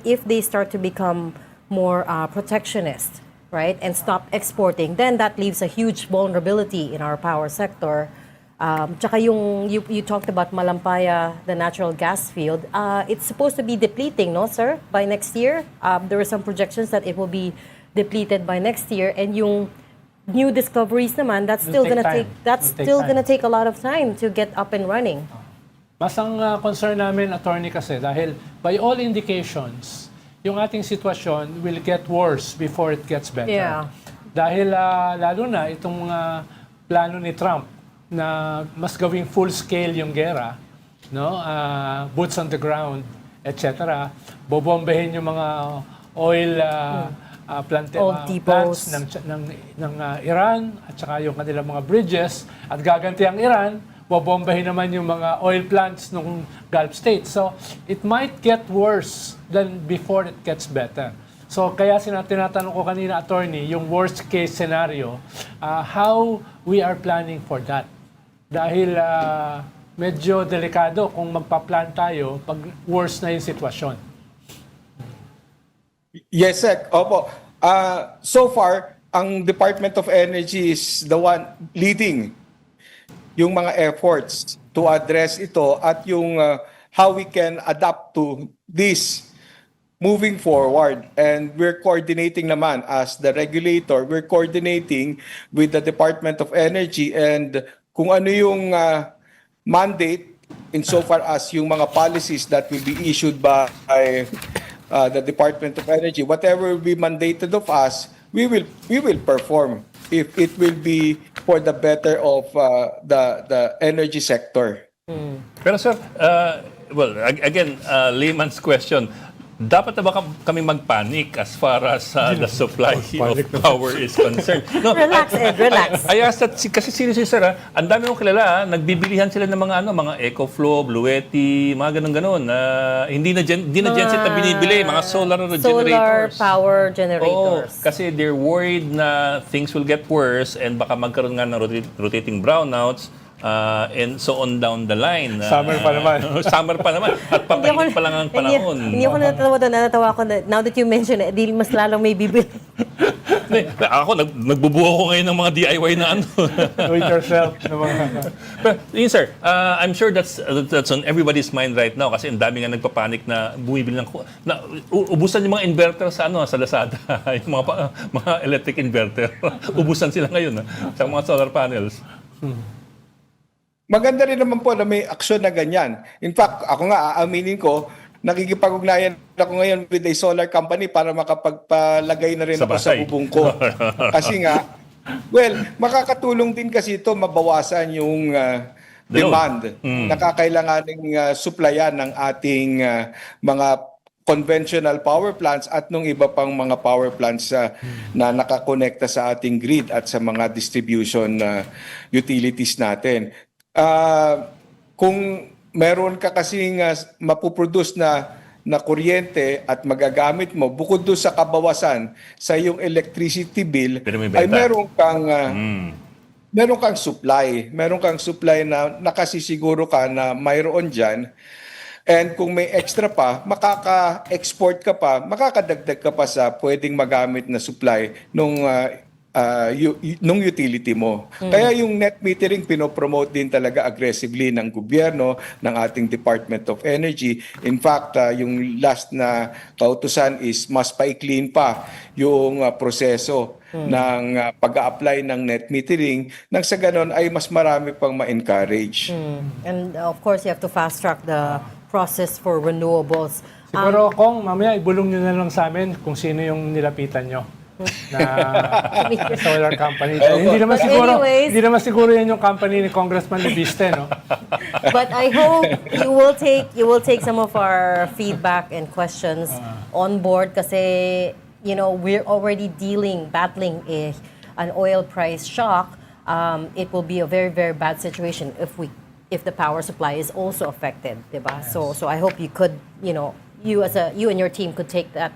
If they start to become more protectionist, right, and stop exporting, then that leaves a huge vulnerability in our power sector. Tsaka you talked about Malampaya, the natural gas field. It's supposed to be depleting, no, sir, by next year? There were some projections that it will be depleted by next year, and yung new discoveries naman, that's It'll still take gonna time. take that's It'll take still time. gonna take a lot of time to get up and running. Mas ang concern namin, attorney, kasi dahil by all indications, yung ating sitwasyon will get worse before it gets better. Yeah. Dahil lalo na itong plano ni Trump na mas gawing full scale yung gera, no? Boots on the ground, etc. Bobombehin yung mga oil Oil depots. plants ng Iran at saka yung kanilang mga bridges at gaganti ang Iran, bobombahin naman yung mga oil plants ng Gulf states. So, it might get worse than before it gets better. So, kaya tinatanong ko kanina, attorney, yung worst case scenario, how we are planning for that. Dahil medyo delikado kung magpa-plan tayo pag worse na yung sitwasyon. Yes, sir. Opo. So far, ang Department of Energy is the one leading yung mga efforts to address ito at yung how we can adapt to this moving forward. And we're coordinating naman as the regulator, we're coordinating with the Department of Energy and kung ano yung mandate insofar as yung mga policies that will be issued by the Department of Energy, whatever will be mandated of us, we will perform if it will be for the better of the energy sector. Pero sir, again, layman's question. Dapat na ba kami magpanic as far as the supply of power is concerned? No, Relax, Ed, relax. I asked that kasi seriously sir, ang dami kong kilala, nagbibilihan sila ng mga EcoFlow, Bluetti, mga ganun-ganun. Hindi na genset na binibili, mga solar Solar generators. power Oo, generators. kasi they're worried na things will get worse and baka magkaroon nga ng rotating brownouts and so on down the line. Summer pa naman. Summer pa naman. At papainit pa lang ang panahon. Hindi ako natatawa doon. Natatawa ako na, now that you mention it, di mas lalong may bibili. Ako, nagbubuo ko ngayon ng mga DIY na ano. Do it yourself. Pero, yun sir, I'm sure that's on everybody's mind right now kasi ang dami nga nagpapanik na bumibili ng ubusan yung mga inverter sa sa Lazada, yung mga electric inverter. Ubusan sila ngayon sa mga solar panels. Maganda rin naman po na may aksyon na ganyan. In fact, ako nga, aaminin ko, nakikipag-ugnayan ako ngayon with a solar company para makapagpalagay na rin Sa ako sa bahay. bubong ko. Kasi nga, makakatulong din kasi ito mabawasan yung demand na kakailanganing supplyan ng ating mga conventional power plants at nung iba pang mga power plants na nakakonekta sa ating grid at sa mga distribution utilities natin. Kung meron ka kasing mapuproduce na kuryente at magagamit mo, bukod doon sa kabawasan sa iyong electricity bill, Pero may benta. ay meron kang supply. Meron kang supply na nakasisiguro ka na mayroon dyan. And kung may extra pa, makaka-export ka pa, makakadagdag ka pa sa pwedeng magamit na supply nung nung utility mo. Kaya yung net metering pinopromote din talaga aggressively ng gobyerno, ng ating Department of Energy. In fact, yung last na kautusan is mas pa-clean pa yung proseso ng pag-a-apply ng net metering nang sa ganon ay mas marami pang ma-encourage. And of course, you have to fast-track the process for renewables. Siguro kung mamaya ibulong nyo na lang sa amin kung sino yung nilapitan nyo na solar company. Hindi naman But siguro, anyways- hindi naman siguro yan yung company ni Congressman Lubiste, no? But I hope you will take some of our feedback and questions on board kasi we're already battling an oil price shock. It will be a very, very bad situation if the power supply is also affected, diba? So I hope you could, you and your team could take that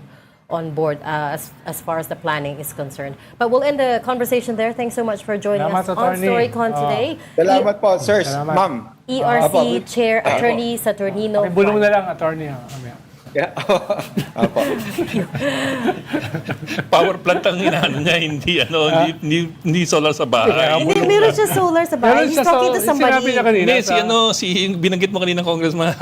on board as far as the planning is concerned. But we'll end the conversation there. Thanks so much for joining Salamat, us on Attorney. StoryCon today. Salamat po, sirs, Salamat. ma'am. ERC Apo. Chair Attorney Saturnino. Ibulong na lang, attorney. Mamaya. Yeah. Apo. Power plant ang inaano niya, hindi solar sa bahay. Hindi, meron siya solar sa bahay. He's talking to Sinabi somebody. niya kanina. Hindi, si binanggit mo kanina, Congressman.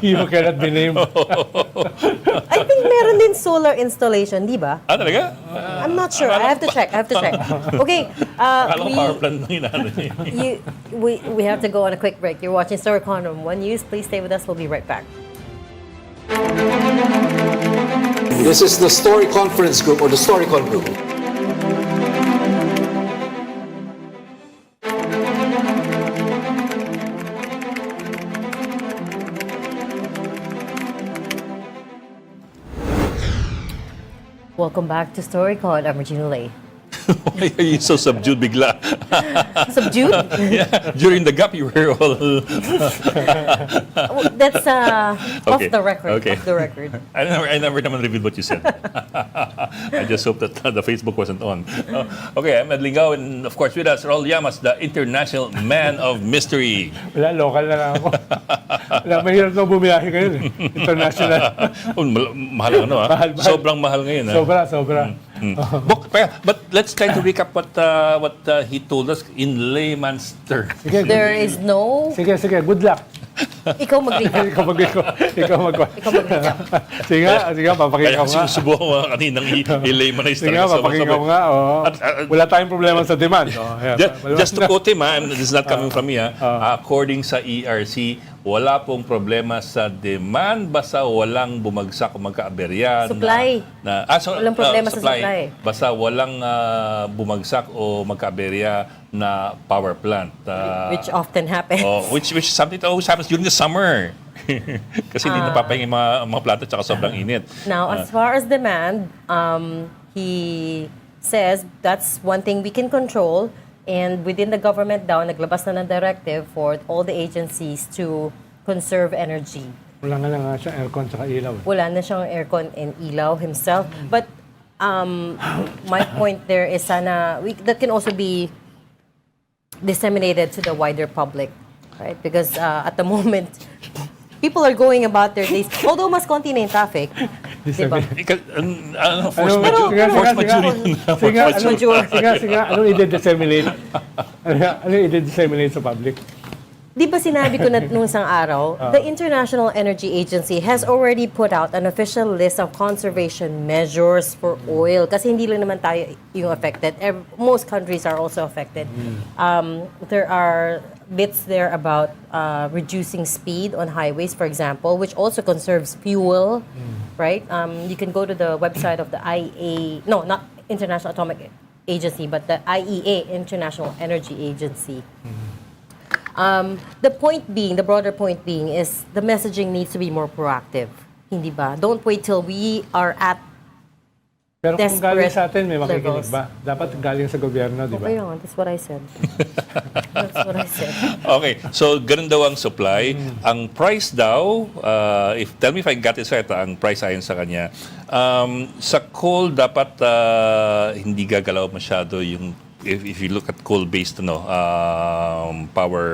You cannot be named. I think meron din solar installation, di ba? Talaga? I'm not sure. I have to check. Okay. Akala ko power plant ang inaano niya. We have to go on a quick break. You're watching StoryCon on One News. Please stay with us. We'll be right back. This is the Story Conference Group or the StoryCon Group. Welcome back to StoryCon. I'm Regina Lay. Why are you so subdued bigla? Subdued? Yeah, during the gap, you were all... That's off Okay. the record. Okay. Off the record. I never naman revealed what you said. I just hope that the Facebook wasn't on. Okay, I'm Ed Lingao, and of course with us, Raul Llamas, the international man of mystery. Wala, local na lang ako. Wala, mahirap na bumiyahe ngayon. International. Mahal ang ano, ha? Mahal. Sobrang mahal ngayon, ha? Sobra. But let's try to recap what he told us in layman's terms. Sige, There is no... sige, good luck. Ikaw mag-recap. Ikaw mag Sige nga, papakita Kaya ko nga. sinusubukan ko nga kaninang i-laymanize Sige nga, papakita ko nga. Oh. Wala tayong problema sa demand. Oh, yeah. Just to quote him, this is not coming from me, according sa ERC, wala pong problema sa demand basta walang bumagsak o magkaaberya. Supply. Walang problema sa supply. Basta walang bumagsak o magkaaberya na power plant. Which often happens. Which something that always happens during the summer. Kasi hindi napapahinga yung mga plato tsaka sobrang init. Now, as far as demand, he says that's one thing we can control. And within the government daw, naglabas na ng directive for all the agencies to conserve energy. Wala nga siya aircon sa ilaw. Wala na siyang aircon and ilaw himself. But my point there is sana, that can also be disseminated to the wider public. Right? Because at the moment, people are going about their days. Although mas konti na yung traffic. Diba? Force majeure. Sige, anong i-disseminate? Anong i-disseminate sa public? Di ba sinabi ko na nung isang araw, the International Energy Agency has already put out an official list of conservation measures for oil. Kasi hindi lang naman tayo yung affected. Most countries are also affected. There are bits there about reducing speed on highways, for example, which also conserves fuel, right? You can go to the website of the IEA, no, not International Atomic Agency, but the IEA, International Energy Agency. The broader point being is the messaging needs to be more proactive. Hindi ba? Don't wait till we are at Pero kung galing sa atin, may levels. makikinig ba? Dapat galing sa gobyerno, di ba? Okay lang, that's what I said. That's what I said. Okay, so ganun daw ang supply. Ang price daw, tell me if I got this right, ang price ayon sa kanya, sa coal dapat hindi gagalaw masyado yung if you look at coal-based power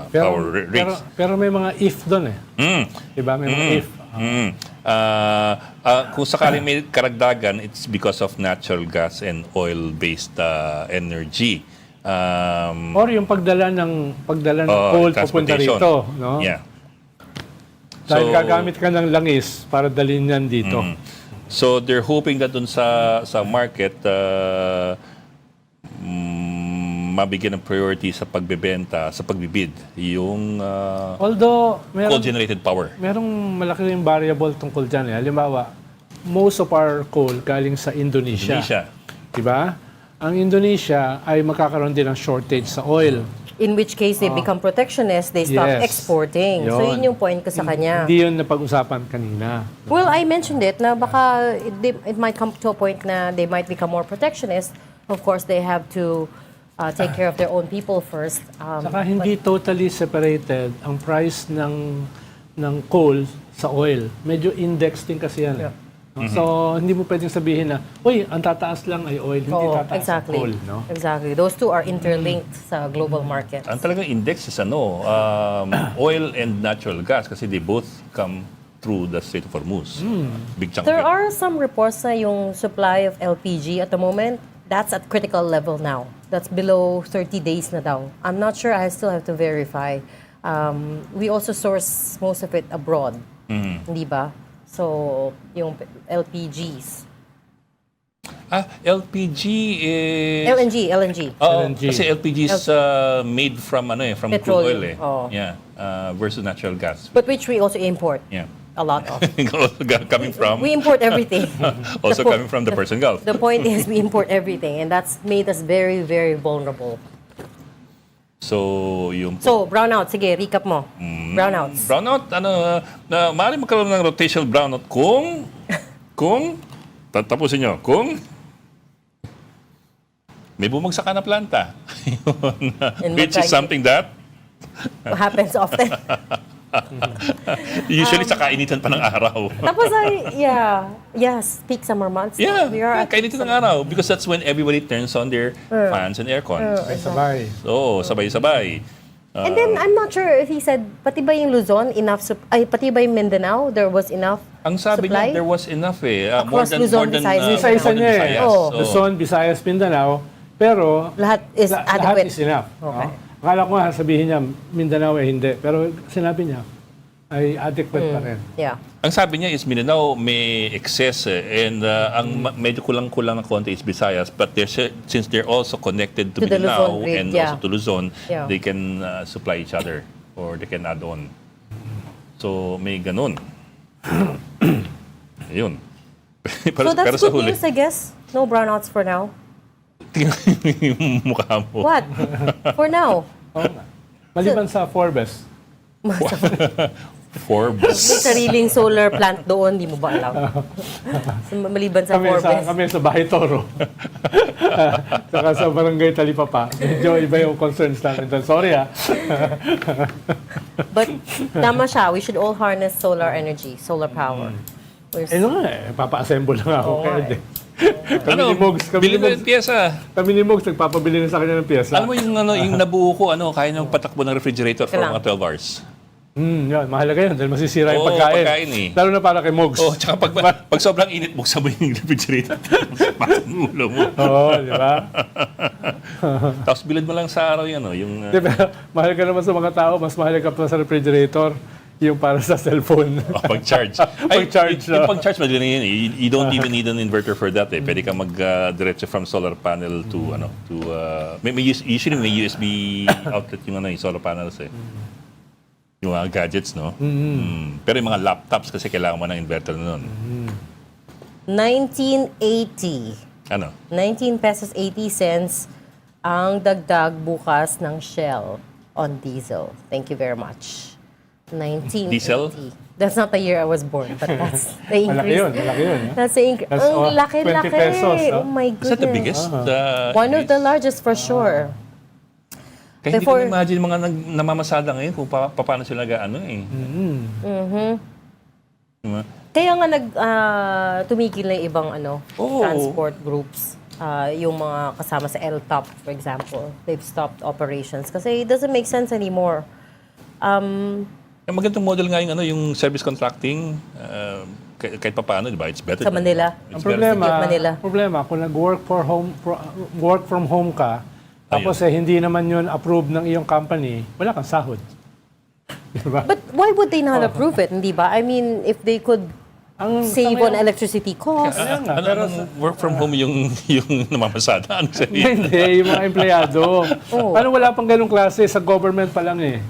power rates. Pero may mga if doon eh. Diba? May mga if. Kung sakaling may karagdagan, it's because of natural gas and oil-based energy. Or yung pagdala ng coal papunta transportation. rito, no? Yeah. Dahil So- gagamit ka ng langis para dalhin yan dito. So they're hoping that dun sa market mabigyan ng priority sa pagbebenta, sa pagbibid yung Although, coal-generated power. merong malaki rin variable tungkol dyan. Halimbawa, most of our coal galing sa Indonesia. Diba? Ang Indonesia ay magkakaroon din ng shortage sa oil. In which case, they become protectionist, they stop Yes. exporting. So, Yun. yun yung point ko sa kanya. Hindi yun napag-usapan kanina. Well, I mentioned it na baka it might come to a point na they might become more protectionist. Of course, they have to take care of their own people first. Saka hindi totally separated ang price ng coal sa oil. Medyo indexed din kasi yan. So, hindi mo pwedeng sabihin na, uy, ang tataas lang ay oil, hindi Oo, tataas exactly. ang coal. No? Exactly. Those two are interlinked sa global market. Ang talagang index is oil and natural gas kasi they both come through the Strait of Hormuz. Big chunk There of it. are some reports na yung supply of LPG at the moment, that's at critical level now. That's below 30 days na daw. I'm not sure. I still have to verify. We also source most of it abroad. Hindi ba? So, yung LPGs. LPG is... LNG. Oo, LNG. kasi LPG is made from from crude Petroleum. oil Oo. Yeah, versus natural gas. But which we also import Yeah. a lot of. Coming from We import everything. also The po- coming from the Persian Gulf. The point is we import everything, and that's made us very, very vulnerable. So, yung So, brownout, sige, recap mo. Brownouts. brownout, maaaring magkaroon ng rotational brownout kung tapusin nyo, kung may bumagsak na planta. And Which is magka- something that Happens often. usually sa kainitan pa ng araw. Tapos peak summer months. Yeah, We are at kainitan ng araw because that's when everybody turns on their fans and aircons. Sabay. So, sabay-sabay. And then, I'm not sure if he said, pati ba yung Luzon, pati ba yung Mindanao, there was enough Ang sabi supply? niya, there was enough Across Luzon, Visayas, Isa-isa niya eh. Oo. Oh. Luzon, Visayas, Mindanao. Pero, Lahat is lahat adequate. is enough. Okay. No? Akala ko nga sabihin niya, Mindanao ay hindi. Pero sinabi niya, ay adequate pa rin. Yeah. Ang sabi niya is Mindanao may excess and medyo kulang-kulang na konti is Visayas but since they're also connected to To the Mindanao Luzon grid, and yeah. also to Luzon, Yeah. they can supply each other or they can add on. So may ganun. Ayun. So that's sa good huli, news, I guess. No brownouts for now. tingnan yung mukha mo. What? For now. Oo nga. Maliban sa Forbes. Forbes. May sariling solar plant doon, di mo ba alam? Maliban sa Forbes. Kami sa Bahay Toro. Saka sa Barangay Talipapa. Medyo iba yung concerns namin doon. Sorry But tama siya, we should all harness solar energy, solar power. We're Ano nga papa-assemble lang ako. Oo Kaya nga di. Kami ni Mogs, Bili mo yung pyesa. kami ni Mogs, nagpapabili na sa kanya ng pyesa. Alam mo yung nabuo ko, kaya niyang patakbo ng refrigerator for Kailangan. mga 12 hours. Yan, mahalaga yun dahil masisira yung Oo, pagkain. pagkain eh. Lalo na para kay Mogs. Oh, tsaka pag sobrang init, buksan mo yung refrigerator. Pasok mo ulo mo. Oo, di ba? Tapos bilad mo lang sa araw yan, yung... Di ba? Mahalaga naman sa mga tao, mas mahalaga pa sa refrigerator yung para sa cellphone. pag-charge. Pag-charge, Yung no? pag-charge, madali na yun. You don't even need an inverter for that. Pwede ka mag-diretso from solar panel to, usually may USB outlet yung solar panels eh. Yung mga gadgets, no? Pero yung mga laptops kasi kailangan mo ng inverter na nun. 1980. Ano? 19 pesos 80 cents ang dagdag bukas ng Shell on diesel. Thank you very much. 1980. Diesel? That's not the year I was born, but that's the increase. Malaki yun. That's the increase. That's Ang laki-laki. 20 pesos, no? Oh my Is goodness. that the biggest? One of the largest for sure. Kaya hindi Before- ko imagine mga namamasada ngayon kung paano sila gaano eh. Diba? Kaya nga tumigil na yung ibang Oo. transport groups. Yung mga kasama sa LTOP, for example. They've stopped operations kasi it doesn't make sense anymore. Magandang model nga yung, yung service contracting, kahit pa paano, di ba? It's better. Sa Manila. Ang It's better. problema, kung nag-work work from home ka, tapos hindi naman yun approved ng iyong company, wala kang sahod. Diba? But why would they not approve it, hindi ba? I mean, if they could save on electricity costs. Kaya nga, Pero work from home yung namamasada? Ano sa'yo? Hindi, yung mga empleyado. Oh. Paano wala pang ganong klase sa government pa lang eh.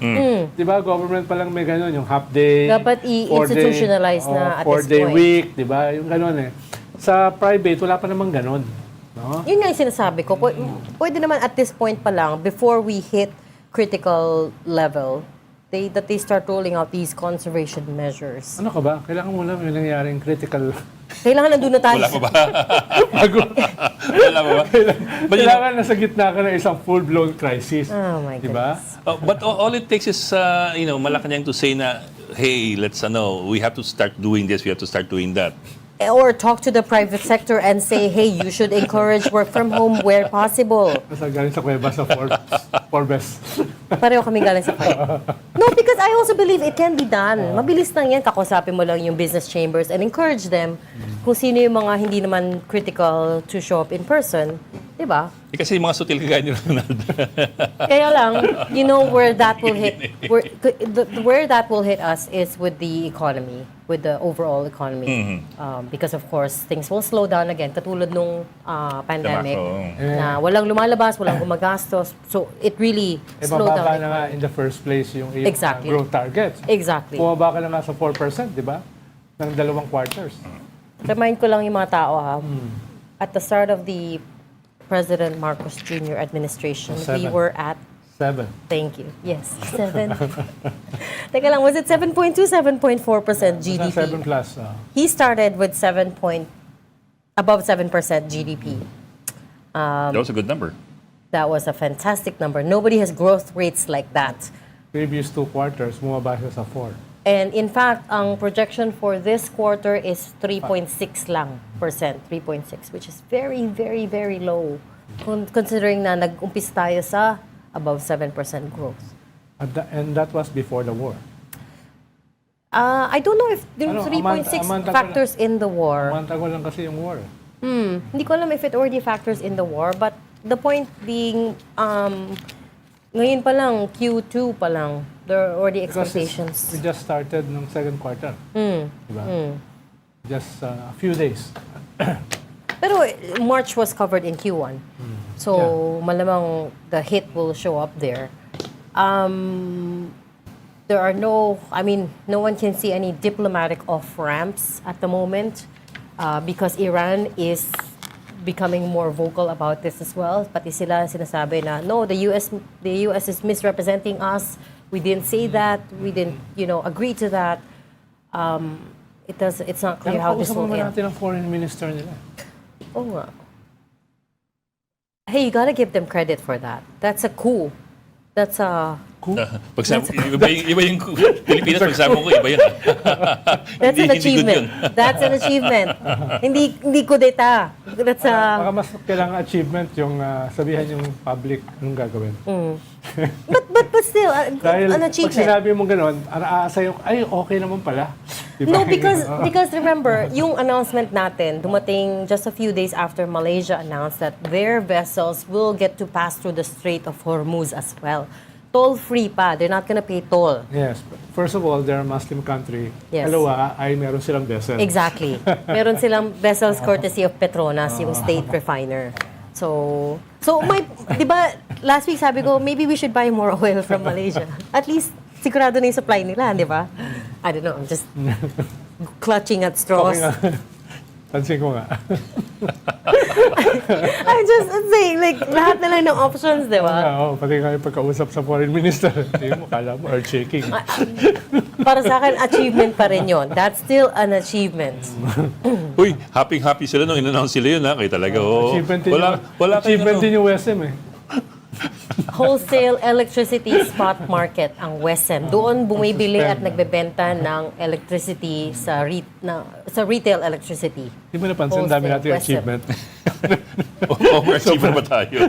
Di ba, government pa lang may ganon, yung half day. Dapat 4-day, i-institutionalize na at this 4-day point. week, di ba? Yung ganon eh. Sa private, wala pa namang ganon. No? Yun nga yung sinasabi ko. Pwede naman at this point pa lang, before we hit critical level, that they start rolling out these conservation measures. Ano ka ba? Kailangan mo lang yung nangyaring critical. Kailangan nandun na tayo. Wala pa ba? Bago. Wala pa ba? But, you know, Kailangan nasa gitna ka ng isang full-blown crisis. Oh my Di ba? goodness. but all it takes is, Malacanang to say na, hey, we have to start doing this, we have to start doing that. Or talk to the private sector and say, hey, you should encourage work from home where possible. Nasa galing sa kuweba sa Forbes. Pareho kami galing sa fight. No, because I also believe it can be done. Mabilis lang yan. Kakusapin mo lang yung business chambers and encourage them kung sino yung mga hindi naman critical to show up in person. Diba? Kasi yung mga sutil kagaya ni Ronald. Kaya lang, you know where that will hit, where that will hit us is with the economy, with the overall economy. Because of course, things will slow down again. Katulad nung pandemic, na walang lumalabas, walang gumagastos. So it really slowed down. Mababa the na nga economy. in the first place yung iyong Exactly. growth targets. Exactly. Bumaba ka na nga sa 4%, di ba? Ng 2 quarters. Remind ko lang yung mga tao at the start of the President Marcos Jr. administration, we 7. were at 7. Thank you. Yes, 7. Teka lang, was it 7.2, 7.4% GDP? 7 plus. He started with above 7% GDP. That was a good number. That was a fantastic number. Nobody has growth rates like that. Previous 2 quarters, bumaba siya sa 4. And in fact, ang projection for this quarter is 3.6 lang percent, 3.6, which is very, very, very low. Considering na nag-umpis tayo sa above 7% growth. And that was before the war. I don't know if the Ano, 3.6 amanta ko factors in the war. Mantago lang kasi yung war. Hindi ko alam if it already factors in the war, but the point being, ngayon pa lang, Q2 pa lang, there are already Because expectations. we just started ng 2nd quarter. Diba? Just a few days. Pero March was covered in Q1. So, malamang the hit will show up there. There are no one can see any diplomatic off-ramps at the moment because Iran is becoming more vocal about this as well. Pati sila sinasabi na, no, the US is misrepresenting us. We didn't say that. We didn't, agree to that. It's not clear how this Kausap will naman end. natin ang foreign minister nila. Oh, nga. Hey, you gotta give them credit for that. That's a coup. That's a Iba yung Pilipinas, pag sabi ko, iba yun. That's an Hindi good achievement. yun. That's an achievement. hindi kudeta. That's a Baka mas kailangan achievement yung sabihan yung public anong gagawin. but still Dahil an pag achievement. sinabi mo gano'n, aasa yung, ay, okay naman pala. Diba? No, because remember, yung announcement natin, dumating just a few days after Malaysia announced that their vessels will get to pass through the Strait of Hormuz as well. Toll-free pa. They're not gonna pay toll. Yes. First of all, they're a Muslim country. Yes. Dalawa, ay meron silang vessel. Exactly. Meron silang vessels courtesy of Petronas, yung state refiner. So may, di ba, last week sabi ko, maybe we should buy more oil from Malaysia. At least, sigurado na yung supply nila, di ba? I don't know, I'm just clutching at straws. Okay nga. Pansin ko nga. I'm just saying, like, lahat na lang ng options, di ba? Oo, pati nga yung pagkausap sa foreign minister. Tingin mo, kala mo, earth-shaking. Para sa akin, achievement pa rin yun. That's still an achievement. Uy, happy sila nung in-announce sila yun, ha? Kaya talaga, Achievement din wala din yung WSM eh. Wholesale electricity spot market ang WESM. Doon bumibili at nagbebenta ng electricity sa retail electricity. Hindi mo napansin, dami natin Wholesale, achievement. Overachiever ba tayo?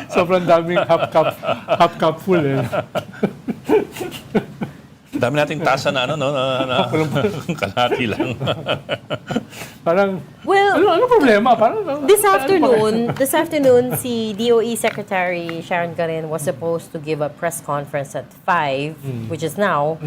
sobrang daming half cup full eh. Dami nating tasa na kalahati lang. Parang, Well, ano problema? Parang, This afternoon, si DOE Secretary Sharon Garin was supposed to give a press conference at 5, which is now,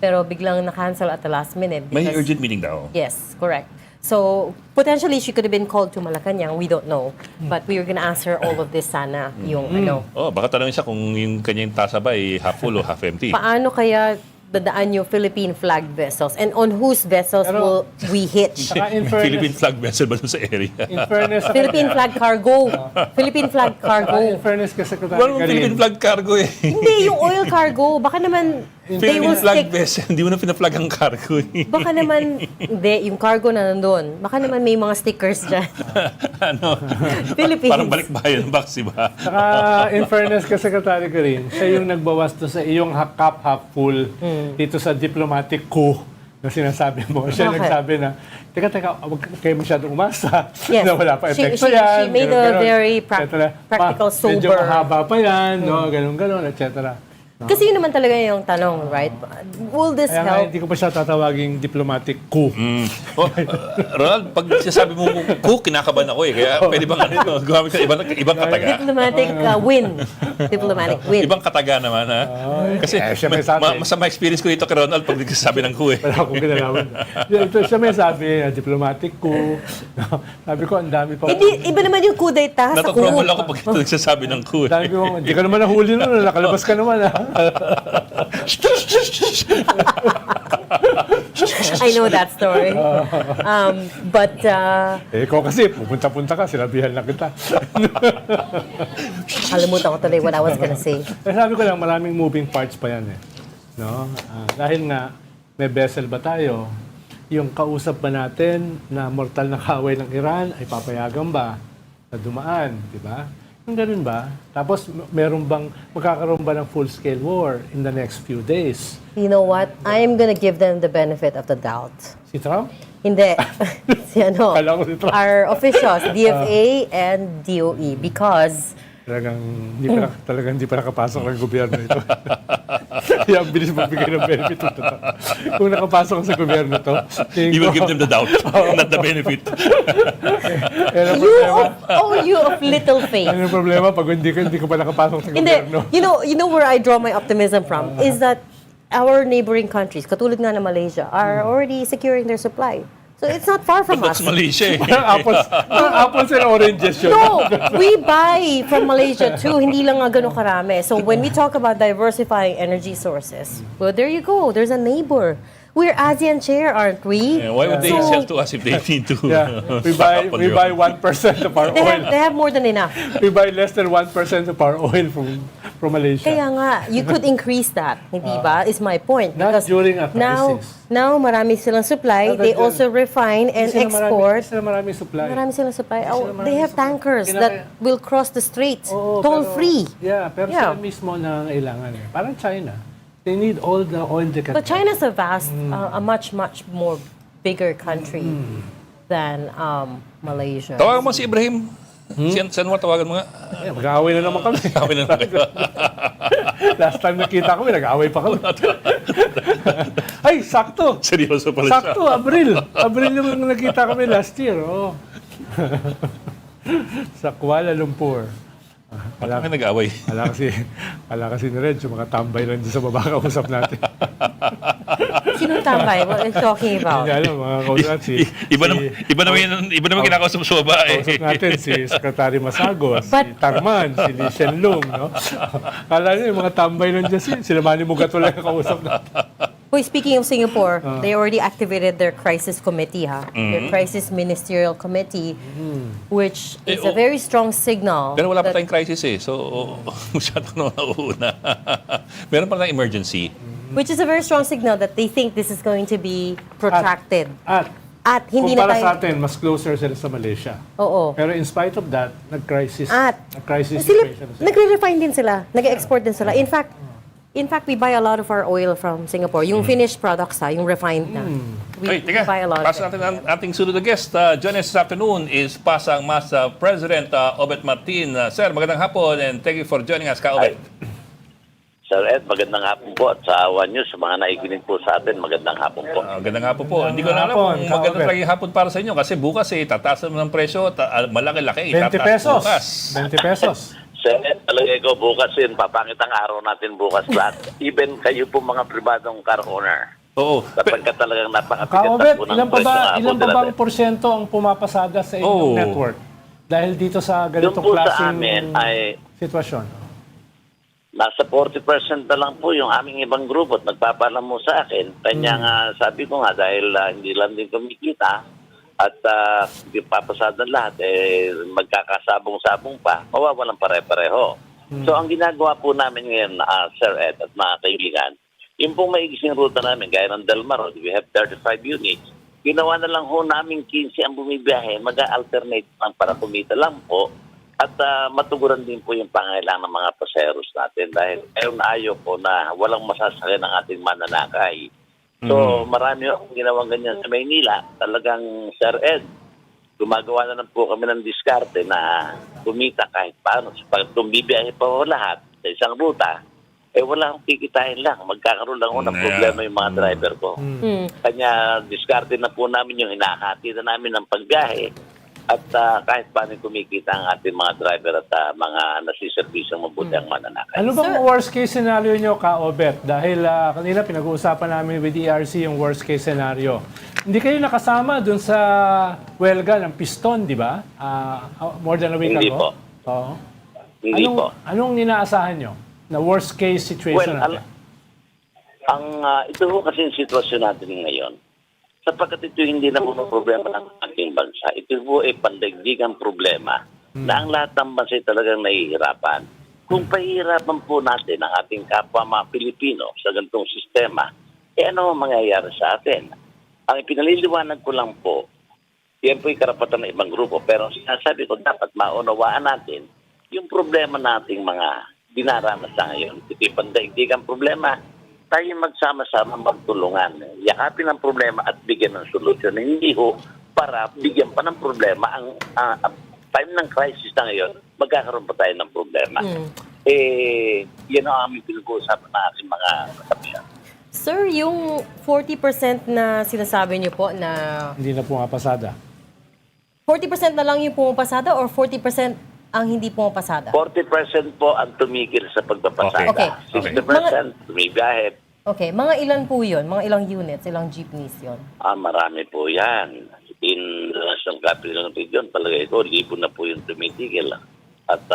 pero biglang na-cancel at the last minute. May because- urgent meeting daw. Yes, correct. So, potentially, she could have been called to Malacanang. We don't know. But we were gonna answer all of this sana, yung Oh, baka tanongin siya kung yung kanyang tasa ba ay half full o half empty. paano kaya dadaan yung Philippine flag vessels and on whose vessels Pero- will we hitch? saka in fairness, Philippine flag vessel ba dun sa area? in fairness sa Philippine flag cargo. Philippine flag in cargo. fairness kay Secretary Walang Philippine Garin, flag cargo eh. Hindi, yung oil cargo. Baka naman, they will Philippine flag stick. vessel, hindi mo na pinaflag ang cargo eh. Baka naman, hindi, yung cargo na nandun. Baka naman may mga stickers dyan. Ano? Philippines. Parang balikbayan box, di ba? saka in fairness kay Secretary Garin, siya yung nagbawas to sa iyong cup half full dito sa diplomatic coup na sinasabi mo. Siya Bakit? nagsabi na, teka, huwag kayo masyadong umasa Yes. na wala pa She- epekto she- yan. she made a ganun-ganon. very Etc. practical, Medyo sober. mahaba pa yan, no? Ganun-ganon, etc. Kasi yun naman talaga yung tanong, right? Will this Kaya nga, help? hindi ko pa siya tatawaging diplomatic coup. Oh, Ronald, pag sinasabi mo cook, kinakabahan ako eh. Kaya pwede bang gumamit ka ibang kataga? Diplomatic win. Diplomatic win. Ibang kataga naman, ha? Kasi siyempre sa atin. masama experience ko dito kay Ronald pag nagsasabi ng coup eh. Wala akong ginalaman. Ito siya may sabi, diplomatic coup. Sabi ko, ang dami pa. Hindi, iba naman yung coup d'etat sa coup. Natotrouble ako pag ito nagsasabi ng coup eh. Dami ko, hindi ka naman nahuli nun, nakalabas ka naman. Ha? I know that story. But, Ikaw kasi, pupunta-punta ka, sinabihan lang kita. kalimutan ko tuloy what I was gonna say. Sabi ko lang, maraming moving parts pa yan eh. No? Dahil nga, may vessel ba tayo? Yung kausap ba natin na mortal na kaway ng Iran ay papayagan ba na dumaan, di ba? Yung ganun ba? Tapos magkakaroon ba ng full-scale war in the next few days? You know what? I'm gonna give them the benefit of the doubt. Si Trump? Hindi. Si ano? Kala ko si Trump. Our officials, DFA and DOE, because Talagang hindi pa nakapasok ng gobyerno ito. Kaya ang bilis magbigay ng benefit ito. Kung nakapasok sa gobyerno ito, You will give them the doubt, not the benefit. you of little faith. Ano yung problema pag hindi ka pa nakapasok sa Hindi. gobyerno? You know where I draw my optimism from is that our neighboring countries, katulad nga ng Malaysia, are already securing their supply. So it's not far from us. That's Malaysia eh. Apples and oranges yun. No, we buy from Malaysia too. Hindi lang nga ganun karami. So when we talk about diversifying energy sources, well, there you go. There's a neighbor. We're ASEAN chair, aren't we? Yeah, why would they So, sell to us if they need to? Yeah, we stock up on buy their own? 1% of our They oil. have more than enough. We buy less than 1% of our oil from Malaysia. Kaya nga, you could increase that, hindi ba? Is my point. Not during a crisis. Now marami silang supply. Not They during- also refine and Hindi export. sila maraming supply. Marami silang supply. Oh, sila they maraming have tankers supply. that will cross the straits Oo, toll-free. Pero Yeah. sila mismo na kailangan eh. Parang China. They need all the oil they can. But China's a vast, a much more bigger country than Malaysia. Tawagan mo si Ibrahim. Saan mo tawagan mo nga? Mag-aaway na naman kami. Kami na lang kayo. Last time nakita kami, nag-aaway pa kami. Ay, sakto! Seryoso pala siya. Sakto, Abril. Abril yung nakita kami last year. Oh. Sa Kuala Lumpur. Wala kami nag-away. Kala kasi ni Red, yung mga tambay lang dyan sa baba kausap natin. Sinong tambay? What are you talking about? Hindi alam, mga kausap Iba naman kinakausap sa baba eh. Kausap natin si Secretary Masagos, si But- Tarman, si Lee Hsien Loong, no? Kala niyo, yung mga tambay lang dyan, sila Manny Mugato lang ang kausap natin. Boy, speaking of Singapore, they already activated their crisis committee, their crisis ministerial committee, which is a very strong signal. Pero wala pa that- tayong crisis eh. So, masyado na nauuna. Meron pa tayong emergency. Which is a very strong signal that they think this is going to be protracted. At At hindi na kumpara tayo... sa atin, mas closer sila sa Malaysia. Oo. Pero in spite of that, nag-crisis Sila, situation sila. nagre-refine din sila. Nag-export din sila. In fact, we buy a lot of our oil from Singapore. Yung finished products, yung refined na. We Hey, teka, buy a lot of pass it. natin ang ating sunod na guest. Joining us this afternoon is Pasang Mas President Obet Martin. Sir, magandang hapon and thank you for joining us, Ka-Obet. Sir Ed, magandang hapon po at sa One News, sa mga naikinig po sa atin, magandang hapon po. Ganda nga po po. Hindi ko na alam hapon, kung maganda Ka-Obet. talaga yung hapon para sa inyo kasi bukas tataas naman ng presyo, malaki-laki, 20 itataas pesos. bukas. 20 pesos. Sir Ed, talaga ko bukas yun, papangit ang araw natin bukas lahat. Even kayo po mga pribadong car owner. Oo. Kapag ka talagang napakapigat Ka-Obet, po ng ilan pa presyo ng ba abutin bang natin. porsyento ang pumapasada sa inyong Oh. network? Dahil dito sa ganitong Doon po sa klaseng amin ay sitwasyon. nasa 40% na lang po yung aming ibang grupo at nagpapalam mo sa akin. Kanya nga, sabi ko nga, dahil hindi lang din kumikita at hindi papasada lahat, magkakasabong-sabong pa, mawawalan pare-pareho. So, ang ginagawa po namin ngayon, Sir Ed at mga kaibigan, yung pong maigising ruta namin, gaya ng Delmar Road, we have 35 units, ginawa na lang ho namin 15 ang bumibiyahe, mag-alternate lang para kumita lang po. At matuguran din po yung pangailangan ng mga paseros natin dahil ayaw po na walang masasakyan ng ating mananakay. So marami akong ginawang ganyan sa Maynila. Talagang Sir Ed, gumagawa na lang po kami ng diskarte na kumita kahit paano. Kung bibiyahe pa ho lahat sa isang ruta, wala akong kikitain lang. Magkakaroon lang ho ng problema yung mga driver ko. Kanya diskarte na po namin yung hinahati na namin ng pagbiyahe. At kahit paano kumikita ang ating mga driver at mga nasiservisyong mabuti ang mananakay. Ano bang worst case scenario nyo, Ka-Obet? Dahil kanina pinag-uusapan namin with ERC yung worst case scenario. Hindi kayo nakasama dun sa welga ng piston, di ba? More than a week Hindi ago? po. Oo. Hindi po. Anong inaasahan nyo na worst case situation natin? Ito ho kasi yung sitwasyon natin ngayon. Sapagkat ito hindi na po problema ng ating bansa. Ito po ay pandaigdigang problema na ang lahat ng bansa ay talagang nahihirapan. Kung pahihirapan po natin ang ating kapwa mga Pilipino sa ganitong sistema, ano ang mangyayari sa atin? Ang ipinaliliwanag ko lang po, yan po yung karapatan ng ibang grupo. Pero sinasabi ko, dapat maunawaan natin yung problema nating mga dinaranas sa ngayon. Ito yung pandaigdigang problema. Tayo magsama-sama magtulungan. Yakapin ang problema at bigyan ng solusyon. Hindi ho para bigyan pa ng problema. Ang time ng crisis na ngayon, magkakaroon pa tayo ng problema. Yan ang aming pinag-uusapan na aking mga kasabihan. Sir, yung 40% na sinasabi niyo po na Hindi na pumapasada. 40% na lang yung pumapasada or 40% ang hindi pumapasada? 40% po ang tumigil sa pagpapasada. Okay. 60% tumibiyahe. Okay, mga ilan po yun? Mga ilang units, ilang jeepneys yun? Marami po yan. In National Capital Region, palagay ko, libo na po yung tumitigil. At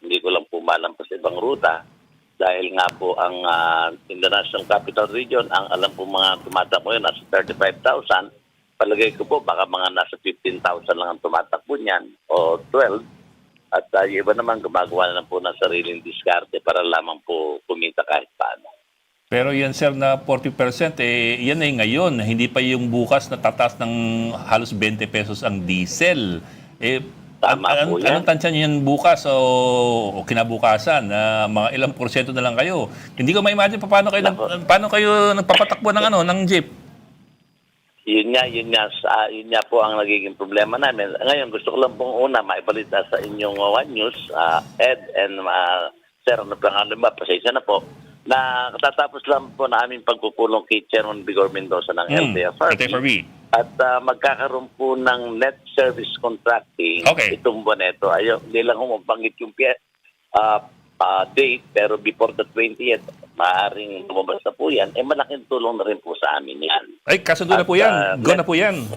hindi ko lang po malampas sa ibang ruta. Dahil nga po ang in the National Capital Region, ang alam po mga tumatakbo yun, nasa 35,000. Palagay ko po, baka mga nasa 15,000 lang ang tumatakbo niyan o 12. At yung iba naman gumagawa na lang po ng sariling diskarte para lamang po kumita kahit paano. Pero yan sir na 40%, yan ay ngayon. Hindi pa yung bukas na tataas ng halos 20 pesos ang diesel. Tama po yan. Anong tansya niyo yan bukas o kinabukasan? Mga ilang porsyento na lang kayo. Hindi ko ma-imagine paano kayo nagpapatakbo ng jeep. Yun nga po ang nagiging problema namin. Ngayon, gusto ko lang pong una maibalita sa inyong One News, Ed and Sir, pasensya na po, na katatapos lang po na aming pagpupulong kay Chairman Vigor Mendoza ng LTFRB. At magkakaroon po ng net service contracting itong buwan ito. Hindi lang mabanggit yung date, pero before the 20th, maaaring lumabas na po yan, malaking tulong na rin po sa amin yan. Ay, kasundo na po yan. Go na po yan.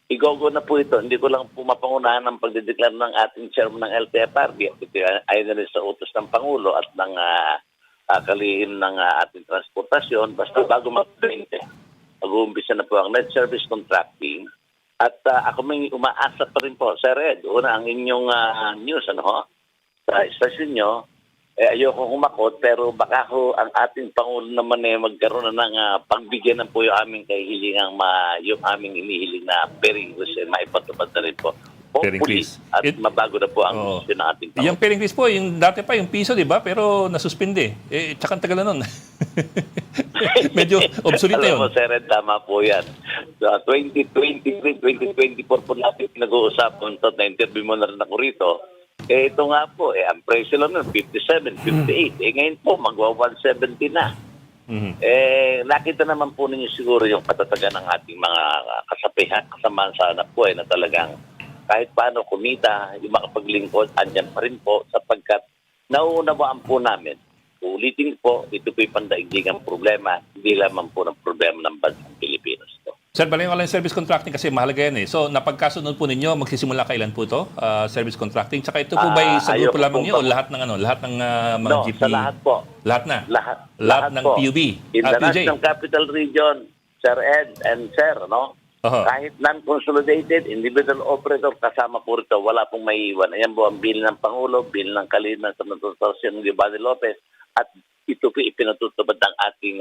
Igogo na po ito. Hindi ko lang po mapangunahan ng pagdideklar ng ating chairman ng LTFRB. Ito ay na rin sa utos ng Pangulo at ng kalihim ng ating transportasyon. Basta bago mag-20, mag-uumpisa na po ang net service contracting. At ako may umaasa pa rin po. Sir Ed, una ang inyong news, sa istasyon nyo, ayoko humakot, pero baka ang ating Pangulo naman magkaroon na ng pagbigyan ng po yung aming kahilingang yung aming inihiling na pairing increase maipatupad na rin po. Hopefully, at mabago na po ang gusto ng ating Pangulo. Yung pairing increase po, yung dati pa yung piso, di ba? Pero nasuspinde. Tsaka ang tagal na nun. Medyo obsolete yun. Alam mo, Sir Ed, tama po yan. So, 2023, 2024 po natin pinag-uusapan ito, na-interview mo na rin ako rito. Ito nga po, ang presyo lang nun, 57, 58. Ngayon po, magwa-170 na. Nakita naman po ninyo siguro yung katatagan ng ating mga kasapihan, kasamaan sana po na talagang kahit paano kumita, yung makapaglingkod, andyan pa rin po sapagkat nauunawaan po namin. Ulitin po, ito po'y pandaigdigang problema, hindi lamang po ng problema ng bansang Pilipinas. Sir, balik lang service contracting kasi mahalaga yan eh. So, napagkasunod po ninyo, magsisimula kailan po ito? Service contracting. Tsaka ito po ba sa grupo lamang niyo o lahat ng lahat ng mga No, GP? sa lahat po. Lahat na? Lahat ng po. PUB? In the PUJ? National Capital Region, Sir Ed and Sir, no? Kahit non-consolidated, individual operator, kasama po rito, wala pong maiiwan. Ayan po ang bill ng Pangulo, bill ng Kalinan sa Natutasyon ng Giovanni Lopez, at ito po ipinatutupad ng ating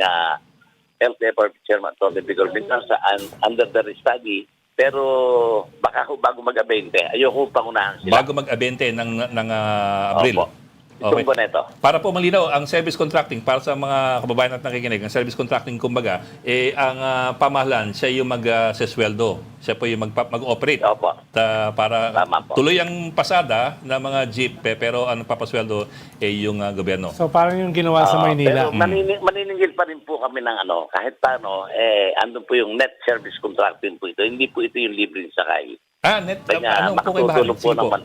LTFRB Chairman Tony Vigor Bintanza under the study. Pero baka bago mag-abente, ayoko pangunahan sila. Bago mag-abente ng Abril? Opo. Itong boneto. Para po malinaw, ang service contracting, para sa mga kababayan natin nakikinig, ang service contracting, kumbaga, ang pamahalaan, siya yung mag-sesweldo. Siya po yung mag-operate. Opo. Para Tama po. tuloy ang pasada ng mga jeep, pero ang papasweldo yung gobyerno. So parang yung ginawa sa Maynila. Pero maniningil pa rin po kami ng kahit paano, andun po yung net service contracting po ito. Hindi po ito yung libreng sakay. Net, Kaya ano po kayo bahagi? makatutulong po Sige po. naman.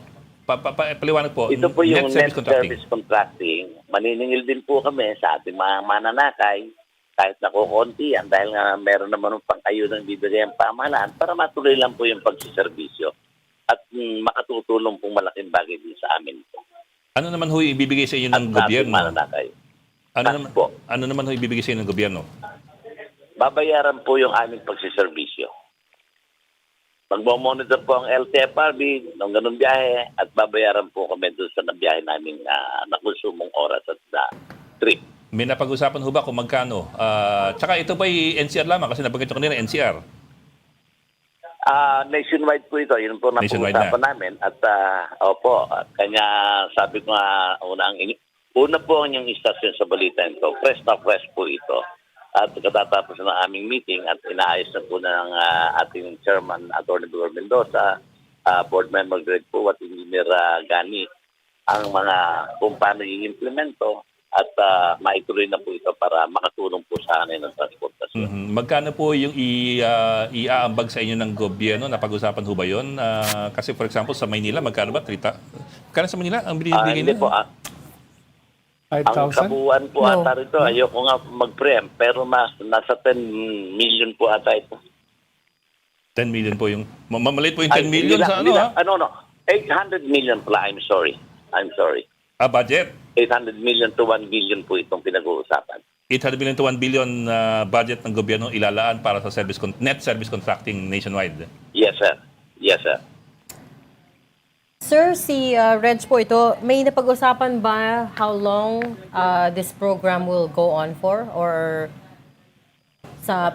Paliwanag po. Ito po yung net contracting. service contracting. Maniningil din po kami sa ating mga mananakay kahit nakukunti yan dahil nga meron naman ng pang-ayun ng bibigay ang pamahalaan para matuloy lang po yung pagsiservisyo at makatutulong pong malaking bagay din sa amin po. Ano naman ho ibibigay sa inyo ng At sa ating gobyerno? mananakay. Ano naman ho ibibigay sa inyo ng gobyerno? Babayaran po yung aming pagsiservisyo. Magmo-monitor po ang LTFRB ng ganun biyahe at babayaran po kami doon sa nabiyahe namin na konsumong oras at trip. May napag-usapan ho ba kung magkano? Tsaka ito ba NCR lamang kasi nabanggit ko kanina NCR. Nationwide po ito. Yun po na pag-usapan namin. At opo, kanya sabi ko nga una po ang inyong istasyon sa balita ito. Fresh na fresh po ito. At katatapos ng aming meeting at inaayos na po ng ating chairman, Atty. Vigor Mendoza, board member Greg po at Engineer Gani, ang mga kung paano i-implemento at maituloy na po ito para makatulong po sa anin ng transportasyon. Magkano po yung iaambag sa inyo ng gobyerno? Napag-usapan ho ba yun? Kasi for example, sa Maynila, magkano ba? Magkano sa Manila? Ang binibigay Hindi po. Ang 5,000? kabuuan po ata rito, ayoko nga mag-preempt, pero nasa 10 million po ata ito. 10 million po yung... Mamalit po yung 10 million sa ano, ha? 800 million pala. I'm sorry. Budget. 800 million to 1 billion po itong pinag-uusapan. 800 million to 1 billion budget ng gobyerno ilalaan para sa net service contracting nationwide. Yes, sir. Yes, sir. Sir, si Reg po ito, may napag-usapan ba how long this program will go on for? Or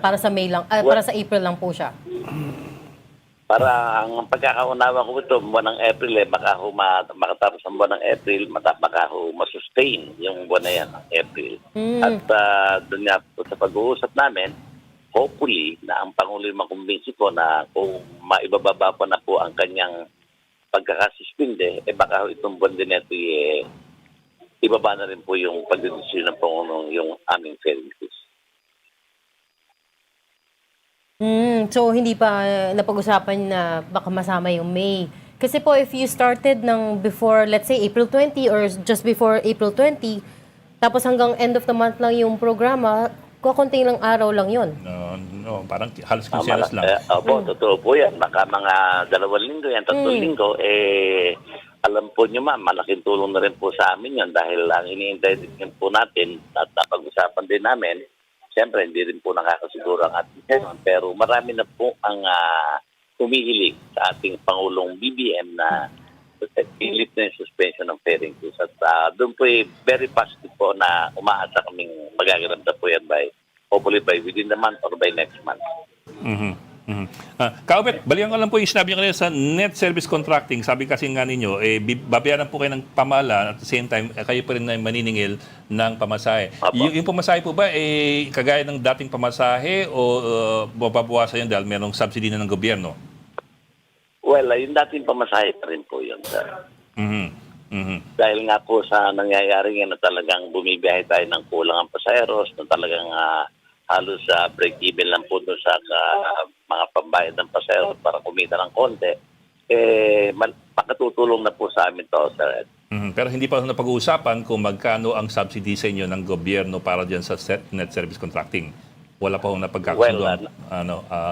para sa May lang, para sa April lang po siya? Para ang pagkakaunawa ko ito, buwan ng April, makatapos ang buwan ng April, baka masustain yung buwan na yan, ng April. At doon nga po sa pag-uusap namin, hopefully, na ang Pangulo yung makumbinsi ko na kung maibababa pa na po ang kanyang pagkakasuspinde, baka itong buwan din ito, ibaba na rin po yung pagdedesisyon ng Pangulo yung aming faring fees. So, hindi pa napag-usapan na baka masama yung May. Kasi po, if you started ng before, let's say, April 20 or just before April 20, tapos hanggang end of the month lang yung programa, kukunting lang araw lang yun. No, parang halos 15 oras lang. Opo, totoo po yan. Baka mga 2 linggo yan, 3 linggo, alam po nyo ma'am, malaking tulong na rin po sa amin yan dahil ang iniintay din po natin at napag-usapan din namin, siyempre hindi rin po nakakasiguro ang ating chairman, pero marami na po ang humihiling sa ating Pangulong BBM na pilit na yung suspension ng faring fees. At doon po very positive po na umaasa kaming magaganap po yan hopefully by within the month or by next month. Kaupit, balikan ko lang po yung sinabi nyo kanina sa net service contracting. Sabi kasi nga ninyo, babayaran po kayo ng pamahalaan at the same time, kayo pa rin na maniningil ng pamasahe. Yung pamasahe po ba, kagaya ng dating pamasahe o mababawasan yun dahil merong subsidy na ng gobyerno? Well, yung dating pamasahe pa rin po yun, sir. Dahil nga po sa nangyayari nga na talagang bumibiyahe tayo ng kulang ang pasaheros, na talagang halos break-even lang po doon sa mga pambayad ng pasahero para kumita ng konti, makatutulong na po sa amin to, Sir Ed. Pero hindi pa napag-uusapan kung magkano ang subsidy sa inyo ng gobyerno para dyan sa net service contracting. Wala pa hong napagkakasundo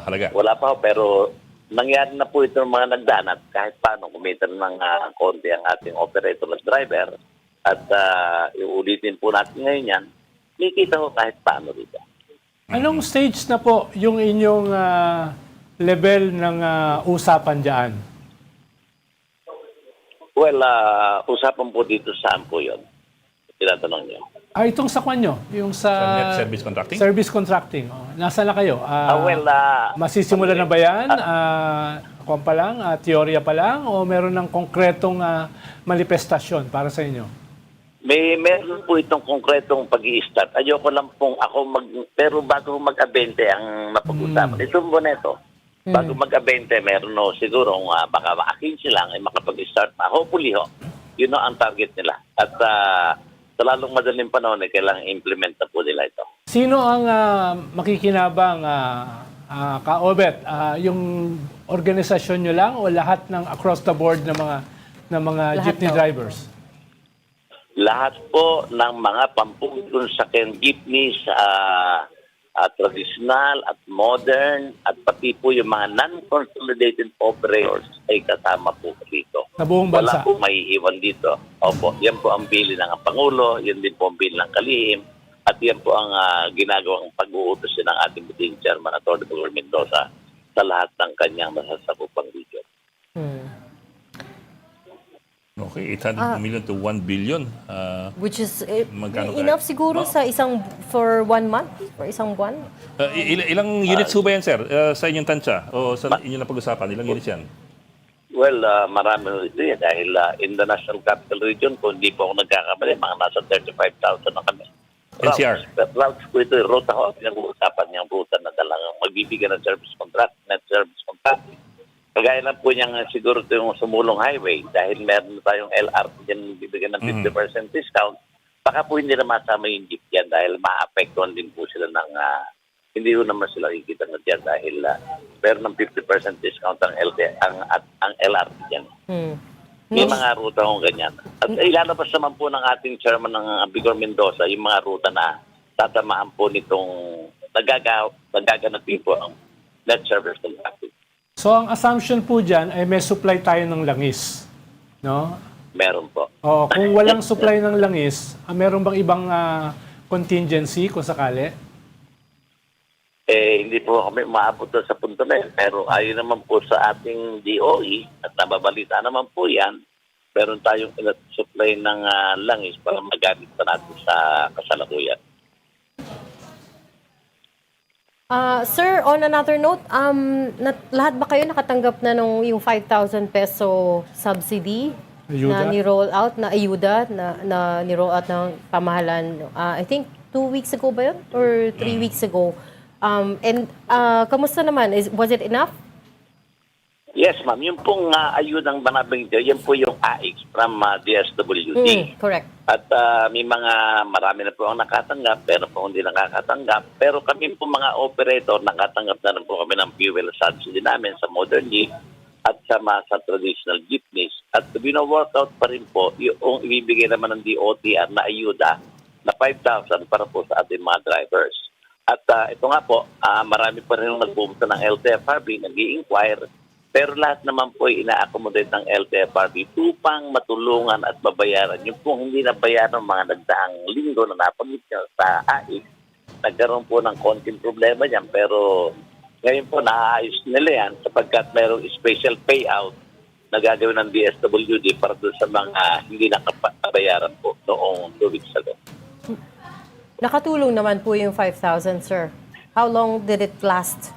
halaga. Wala pa ho, pero nangyari na po ito ng mga nagdaan at kahit paano kumita ng konti ang ating operator at driver at iulitin po natin ngayon yan, kikita ko kahit paano dito. Anong stage na po yung inyong level ng usapan dyan? Well, usapan po dito saan po yun? Tinatanong niyo. Itong sa kwanyo, yung sa Net service contracting? Service contracting. Nasaan na kayo? Masisimula na ba yan? Kung pa lang, teorya pa lang? O meron ng konkretong manifestasyon para sa inyo? Meron po itong konkretong pag-i-start. Ayoko lang pong pero bago mag-abente ang mapag-usapan. Itong boneto. Bago mag-abente, meron siguro baka ma-15 lang ay makapag-start na. Hopefully yun ang target nila. At sa lalong madaling panahon, kailangan implement na po nila ito. Sino ang makikinabang, Ka-Obet? Yung organisasyon nyo lang o lahat ng across the board ng mga jeepney drivers? Lahat po ng mga pampungkol sa jeepneys, traditional at modern at pati po yung mga non-consolidated operators ay kasama po dito. Sa buong bansa? Wala po may iwan dito. Opo, yan po ang bili ng Pangulo, yan din po ang bili ng kalihim, at yan po ang ginagawang pag-uutos ng ating meeting chairman, Atty. Mendoza, sa lahat ng kanyang masasakupang region. Okay, 800 million to 1 billion. Which is Magkano enough kaya? siguro for 1 month? For isang buwan? Ilang units ho ba yan, sir? Sa inyong tansya? O sa inyong napag-usapan? Ilang units yan? Well, marami ito yan dahil in the National Capital Region, kung hindi po ako nagkakamali, mga nasa 35,000 na kami. NCR? Routes po ito, ruta ho, pinag-uusapan niyang ruta na talagang magbibigyan ng service contract, net service contract. Kagaya lang po niyang siguro ito yung sumulong highway dahil meron tayong LRT dyan bibigyan ng 50% discount. Baka po hindi na masama yung jeep yan dahil ma-apektuhan din po sila ng hindi ko naman sila kikita na dyan dahil meron ng 50% discount ang LRT dyan. May mga ruta kong ganyan. At ilalabas naman po ng ating chairman ng Bigor Mendoza yung mga ruta na tatamaan po nitong nagaganapin po ang net service contracting. So ang assumption po dyan ay may supply tayo ng langis. No? Meron po. Kung walang supply ng langis, meron bang ibang contingency kung sakali? Hindi po kami maabot sa punto na yun. Pero ayon naman po sa ating DOE at nababalita naman po yan, meron tayong supply ng langis para magamit pa natin sa kasalukuyan. Sir, on another note, lahat ba kayo nakatanggap na yung 5,000 peso subsidy Ayuda? na ni-roll out, na ayuda, na ni-roll out ng pamahalaan? I think 2 weeks ago ba yun? Or 3 weeks ago? Kamusta naman? Was it enough? Yes, ma'am. Yung pong ayudang banabang ito, yan po yung AX from DSWD. Correct. At marami na po ang nakatanggap, pero po hindi nakakatanggap. Pero kami po mga operator, nakatanggap na rin po kami ng fuel subsidy namin sa modern jeep at sa traditional jeepneys. At bino-workout pa rin po yung ibibigay naman ng DOTR na ayuda na 5,000 para po sa ating mga drivers. At ito nga po, marami pa rin nagpupunta ng LTFRB, nag-i-inquire. Pero lahat naman po ay ina-accommodate ng LTFRB upang matulungan at babayaran. Yung po hindi nabayaran mga nagdaang linggo na napagit niya sa AIC, nagkaroon po ng konting problema niyan. Pero ngayon po naaayos nila yan sapagkat mayroong special payout na gagawin ng DSWD para doon sa mga hindi nakabayaran po noong 2 weeks ago. Nakatulong naman po yung 5,000, sir. How long did it last?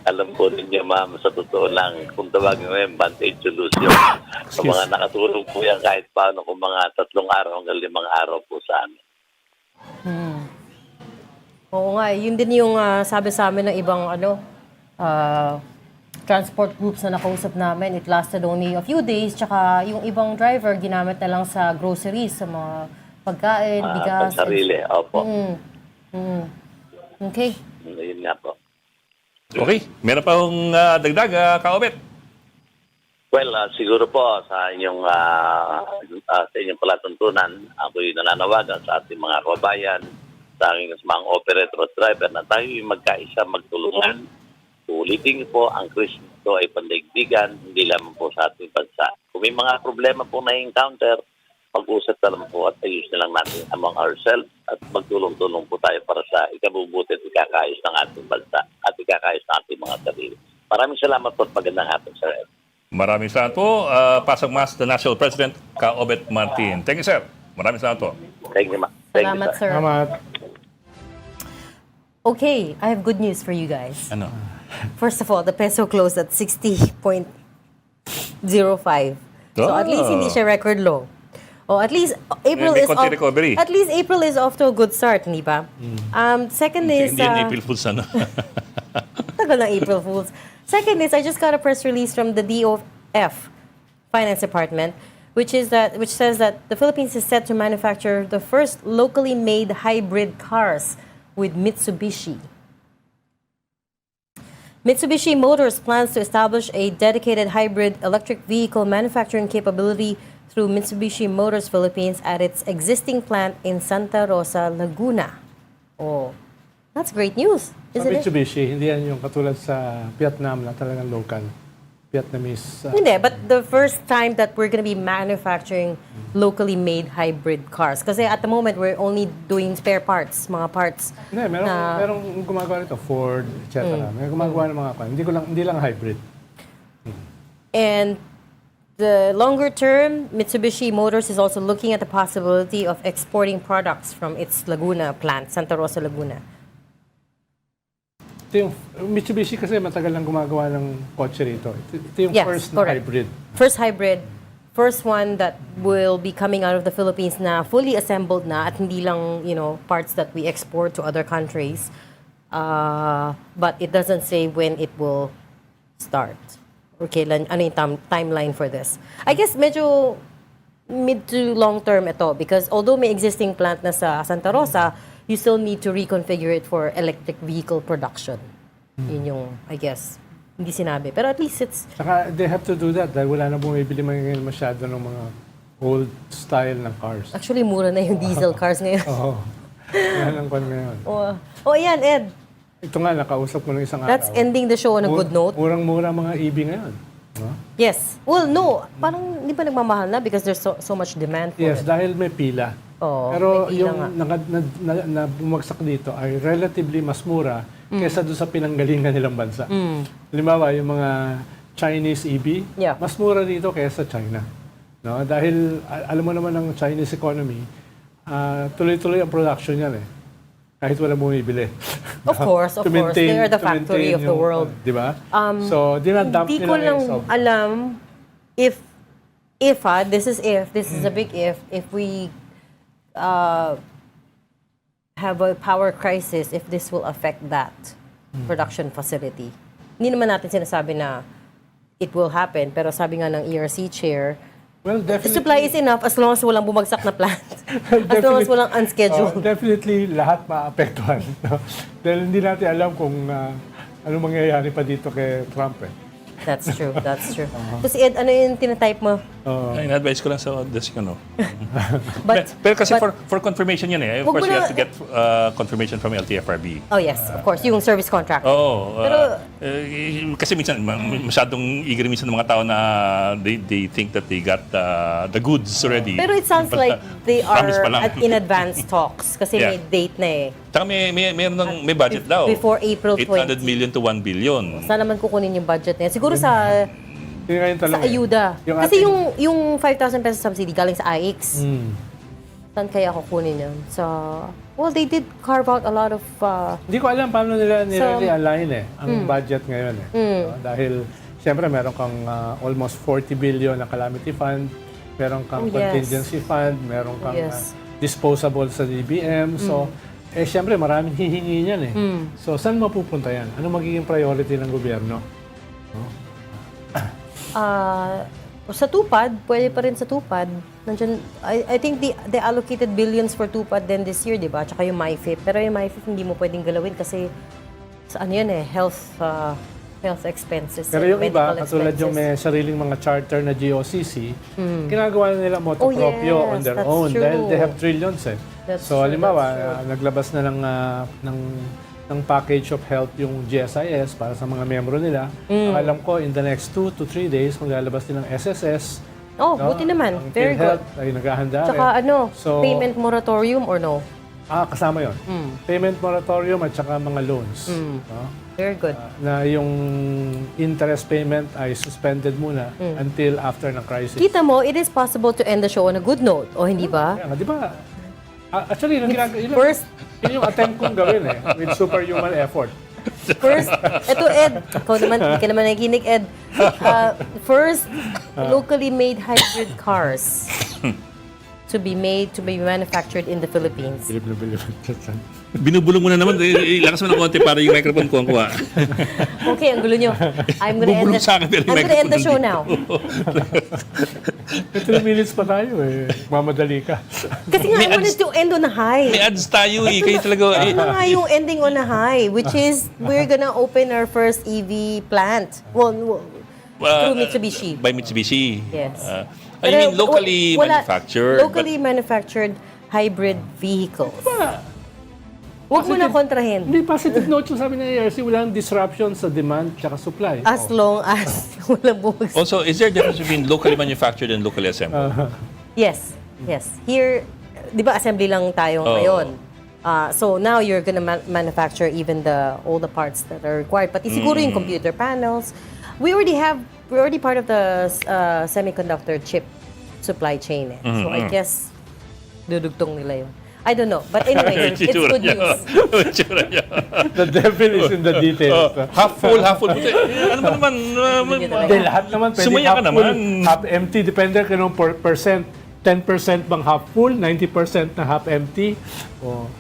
Alam po ninyo, ma'am, sa totoo lang, kung tawagin mo yung band-aid solution, sa mga nakatulong po yan kahit paano kung mga 3 araw hanggang 5 araw po sa amin. Oo nga, yun din yung sabi sa amin ng ibang transport groups na nakausap namin, it lasted only a few days. Tsaka yung ibang driver, ginamit na lang sa groceries, sa mga pagkain, bigas. Pansarili, opo. Okay. Yun nga po. Okay, meron pa akong dagdag, Kaobet. Well, siguro po sa inyong palatuntunan, ako'y nananawagan sa ating mga kababayan, sa aking mga operator at driver na tayo magkaisa, magtulungan. Ulitin po, ang Kristo ay pandaigdigan, hindi lamang po sa ating bansa. Kung may mga problema po na-encounter, mag-usap na lang po at ayos na lang natin among ourselves at magtulong-tulong po tayo para sa ikabubuti at ikakaayos ng ating bansa at ikakaayos ng ating mga sarili. Maraming salamat po at magandang hapon, Sir Ed. Maraming salamat po. Pasok Mas, the National President, Kaobet Martin. Thank you, sir. Maraming salamat po. Thank you, Thank you, Salamat, sir. Salamat. Okay, I have good news for you guys. Ano? First of all, the peso closed at 60.05. So at least hindi siya record low. Oh, at least April May is konti recovery. At least April is off to a good start, hindi ba? Second is Hindi yan April Fools, ano? tagal ng April Fools. Second is I just got a press release from the DOF Finance Department, which says that the Philippines is set to manufacture the first locally made hybrid cars with Mitsubishi. Mitsubishi Motors plans to establish a dedicated hybrid electric vehicle manufacturing capability through Mitsubishi Motors Philippines at its existing plant in Santa Rosa, Laguna. Oh, that's great news, Sa isn't it? Mitsubishi, hindi yan yung katulad sa Vietnam na talagang local. Vietnamese. Hindi, but the first time that we're gonna be manufacturing locally made hybrid cars. Kasi at the moment, we're only doing spare parts, mga parts. Hindi, merong gumagawa nito, Ford, etc. May gumagawa ng mga kwan. Hindi lang hybrid. And the longer term, Mitsubishi Motors is also looking at the possibility of exporting products from its Laguna plant, Santa Rosa, Laguna. Ito yung Mitsubishi kasi matagal lang gumagawa ng kotse rito. Ito yung Yes, first na correct. hybrid. First hybrid, first one that will be coming out of the Philippines na fully assembled na at hindi lang, parts that we export to other countries. But it doesn't say when it will start. Or kailan, ano yung timeline for this. I guess medyo mid to long term ito because although may existing plant na sa Santa Rosa, you still need to reconfigure it for electric vehicle production. Yun yung, I guess, hindi sinabi. Pero at least it's... Saka they have to do that dahil wala na bumibili ngayon masyado ng mga old style ng cars. Actually, mura na yung diesel cars ngayon. Oo. Yan ang kwan ngayon. Oh, ayan, Ed. Ito nga, nakausap ko ng isang That's araw. ending the show on a good note. Murang-mura mga EV ngayon. No? Yes. Well, no. Parang hindi pa nagmamahal na because there's so much demand for Yes, it. dahil may pila. Oo, Pero may pila yung nga. na bumagsak dito ay relatively mas mura kaysa doon sa pinanggalingan nilang bansa. Halimbawa, yung mga Chinese EV, Yeah. mas mura dito kaysa China. No? Dahil alam mo naman ang Chinese economy, tuloy-tuloy ang production yan eh. Kahit wala bumibili. Of course, of To course. maintain- They are the to factory maintain of the yung, world. Di ba? So, dinadump Hindi nila ko lang ngayon sa- alam if this is a big if we have a power crisis, if this will affect that production facility. Hindi naman natin sinasabi na it will happen, pero sabi nga ng ERC chair, Well, the definitely. supply is enough as long as walang bumagsak na plant. As long as walang unscheduled. Definitely, lahat maapektuhan. No? Dahil hindi natin alam kung ano mangyayari pa dito kay Trump eh. That's true, that's true. Kasi Ed, ano yung tinatype mo? In-advise ko lang sa desk ko, no? But, Pero kasi but- for confirmation yan eh. Of Wag course, mo you na- have to get confirmation from LTFRB. Oh yes, of course, yung service contract. Oo. Pero- Kasi minsan, masyadong eager minsan ng mga tao na they think that they got the goods already. Pero it sounds like they Promise are pa lang. in advanced talks kasi Yeah. may date na eh. Tsaka may budget daw. Before April 800 20. million to 1 billion. Saan naman kukunin yung budget na yan? Siguro sa Yun nga yung tanong sa eh. ayuda. Yung Kasi ating- yung 5,000 pesos subsidy galing sa AIX. Hmm. Saan kaya kukunin yun? Well, they did carve out a lot of... Hindi ko alam paano nila So- align eh, ang budget ngayon eh. No? Dahil, siyempre, meron kang almost 40 billion na calamity fund, meron kang Oh, yes. contingency fund, meron kang Yes. disposable sa DBM. So, siyempre, maraming hihingi niyan eh. So, saan mapupunta yan? Ano magiging priority ng gobyerno? No? Sa Tupad, pwede pa rin sa Tupad. Nandyan, I think they allocated billions for Tupad din this year, di ba? Tsaka yung MyFIP. Pero yung MyFIP hindi mo pwedeng galawin kasi sa ano yan health expenses. Pero yung iba, medical katulad yung expenses. may sariling mga charter na GOCC, ginagawa na nila motu Oh, proprio yes, on their that's own true. dahil they have trillions eh. That's So, true, halimbawa, that's naglabas na ng package of health yung GSIS para sa mga membro nila. Alam ko, in the next 2 to 3 days, maglalabas din ng SSS. Oh, buti naman. Ang Very good. PhilHealth ay naghahanda Tsaka rin. So, payment moratorium or no? kasama yon. Payment moratorium at saka mga loans. No? Very good. Na yung interest payment ay suspended muna until after ng crisis. Kita mo, it is possible to end the show on a good note. O hindi ba? Kaya nga, di ba? Actually, First- yun yung attempt kong gawin with superhuman effort. First, eto Ed, ikaw naman, hindi ka naman nakikinig Ed. First, locally made hybrid cars to be manufactured in the Philippines. Binubulong mo na naman. Lakas mo ng konti para yung microphone ko ang kuha. Okay, ang gulo nyo. I'm gonna Bubulong sa akin, pero I'm gonna end the show microphone now. 3 minutes pa tayo eh. Mamadali ka. Kasi nga, I wanted to end on a high. May ads tayo eh. Kayo talaga. Ano nga yung ending on a high, which is we're gonna open our first EV plant. Well, through Mitsubishi. By Mitsubishi. Yes. I mean, locally manufactured. Locally manufactured hybrid vehicles. Huwag mo na kontrahin. Hindi, positive note yung sabi ng ARC, walang disruption sa demand tsaka supply. As long as walang buwag. Also, is there a difference between locally manufactured and locally assembled? Yes. Here, di ba assembly lang tayo ngayon? So now you're gonna manufacture even all the parts that are required. Pati siguro yung computer panels. We're already part of the semiconductor chip supply chain. So I guess dudugtong nila yun. I don't know. But anyway, it's good news. The devil is in the details. Half full. Ano ba naman? Hindi, lahat naman pwede Sumaya ka half full, naman. half empty. Depende kung anong percent. 10% bang half full, 90% na half empty.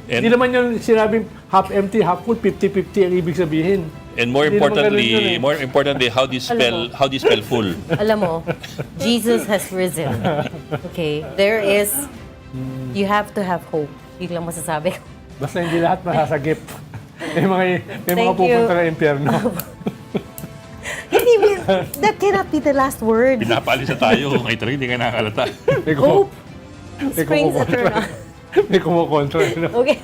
And- Hindi naman yung sinabing half empty, half full, 50-50 ang ibig sabihin. And more Hindi naman ganun yun eh. importantly, how do you spell full? Alam mo, Jesus has risen. Okay? You have to have hope. Yun lang masasabi ko. Basta hindi lahat masasagip. may mga Thank you. pupunta na impyerno. That cannot be the last word. Pinapaalis na tayo. Ngayon talaga hindi ka nakakalata. May Hope may springs eternal. may kumukontra. Okay.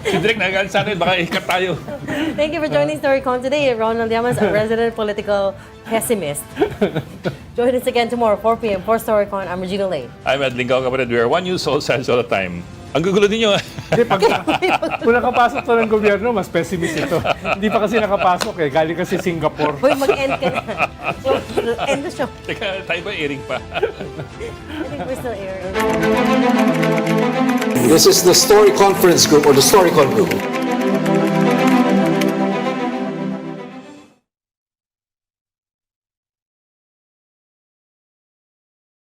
Si Direk nagagalit sa akin. Baka ikat tayo. Thank you for joining StoryCon today. Ronald Llamas, a resident political pessimist. Join us again tomorrow, 4 p.m. for StoryCon. I'm Regina Lay. I'm Ed Lingao, kapatid. We are one news, all sides, all the time. Ang gugulo din nyo. Hindi, kung nakapasok to ng gobyerno, mas pessimist ito. Hindi pa kasi nakapasok eh. Galing kasi Singapore. Hoy, mag-end ka na. So, end the show. Teka, tayo ba airing pa? I think we're still airing. This is the Story Conference Group or the StoryCon Group.